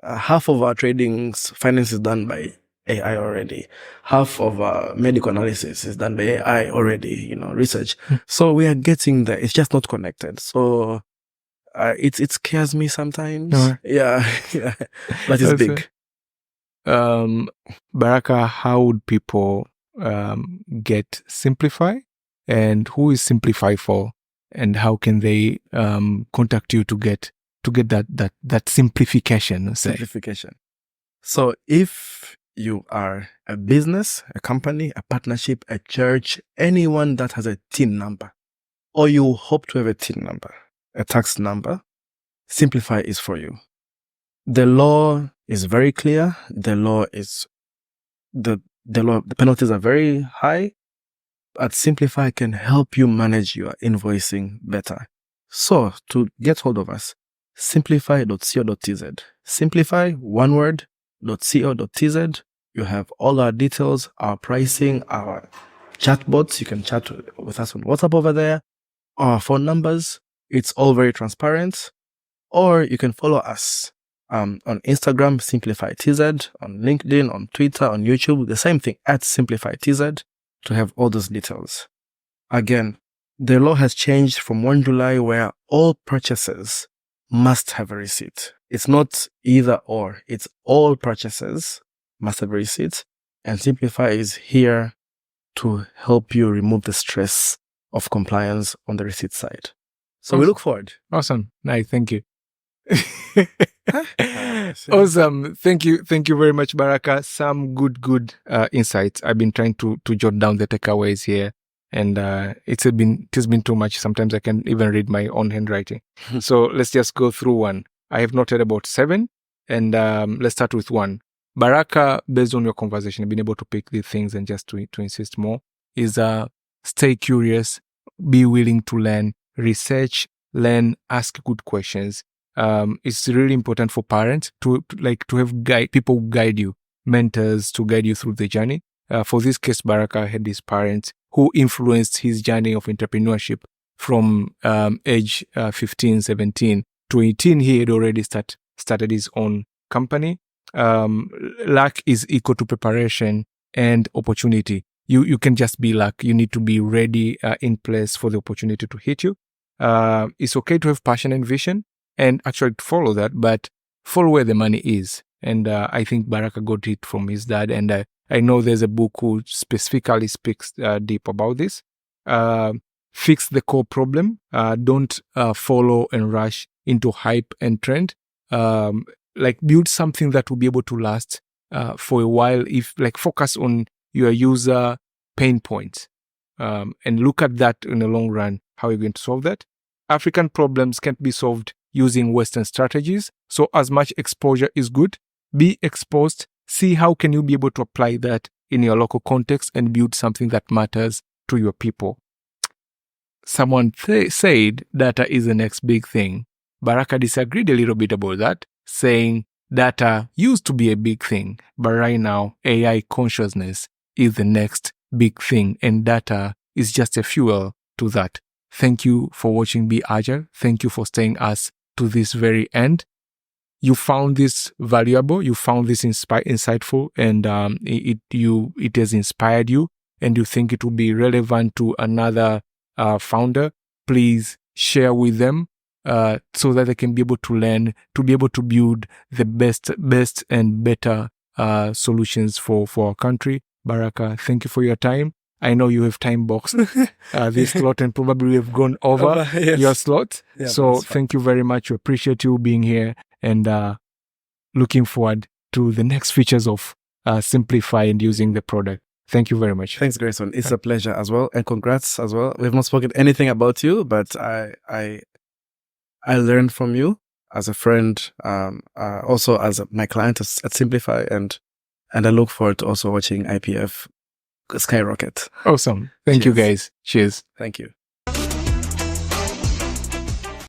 Half of our finance is done by AI already. Half of our medical analysis is done by AI already, research. So we are getting there. It's just not connected. So it scares me sometimes. Yeah. But it's big. Baraka, how would people get Simplify? And who is Simplify for? And how can they contact you to get get that simplification. Simplification. So if you are a business, a company, a partnership, a church, anyone that has a TIN number, or you hope to have a TIN number, a tax number, Simplify is for you. The law is very clear. The penalties are very high, but Simplify can help you manage your invoicing better. So to get hold of us, simplify.co.tz. Simplify, one word, .co.tz. You have all our details, our pricing, our chatbots. You can chat with us on WhatsApp over there, our phone numbers. It's all very transparent. Or you can follow us on Instagram, SimplyTech, on LinkedIn, on Twitter, on YouTube, the same thing, at SimplyTech, to have all those details. Again, the law has changed from 1 July where all purchases must have a receipt. It's not either or, it's all purchases must have a receipt. And Simplify is here to help you remove the stress of compliance on the receipt side. So we look forward. Awesome. Nice. Thank you. Awesome. Thank you very much, Baraka. Some good insights. I've been trying to jot down the takeaways here, and it has been too much. Sometimes I can't even read my own handwriting. So let's just go through one. I have noted about 7, and let's start with 1. Baraka, based on your conversation, I've been able to pick these things, and just to insist more is stay curious, be willing to learn, research, learn, ask good questions. It's really important for parents to have people guide you, mentors to guide you through the journey. For this case, Baraka had his parents who influenced his journey of entrepreneurship from age 15, 17 to 18. He had already started his own company. Luck is equal to preparation and opportunity. You can just be luck. You need to be ready in place for the opportunity to hit you. It's okay to have passion and vision and actually follow that, but follow where the money is. And I think Baraka got it from his dad. And I know there's a book who specifically speaks deep about this. Fix the core problem. Don't follow and rush into hype and trend. Build something that will be able to last for a while. If focus on your user pain points and look at that in the long run, how you're going to solve that. African problems can't be solved using Western strategies. So as much exposure is good. Be exposed. See how can you be able to apply that in your local context and build something that matters to your people. Someone said data is the next big thing. Baraka disagreed a little bit about that, saying data used to be a big thing, but right now AI consciousness is the next big thing, and data is just a fuel to that. Thank you for watching Be Agile. Thank you for staying us to this very end. You found this valuable, you found this insightful, and it has inspired you, and you think it will be relevant to another founder. Please share with them so that they can be able to learn, to be able to build the best and better solutions for our country. Baraka, thank you for your time. I know you have time boxed this slot and probably have gone over your slot. Yeah, so thank you very much. We appreciate you being here and looking forward to the next features of Simplify and using the product. Thank you very much. Thanks, Grayson. It's a pleasure as well. And congrats as well. We have not spoken anything about you, but I learned from you as a friend, also as my client at Simplify, and I look forward to also watching IPF skyrocket. Awesome. Thank you, guys. Cheers. Thank you.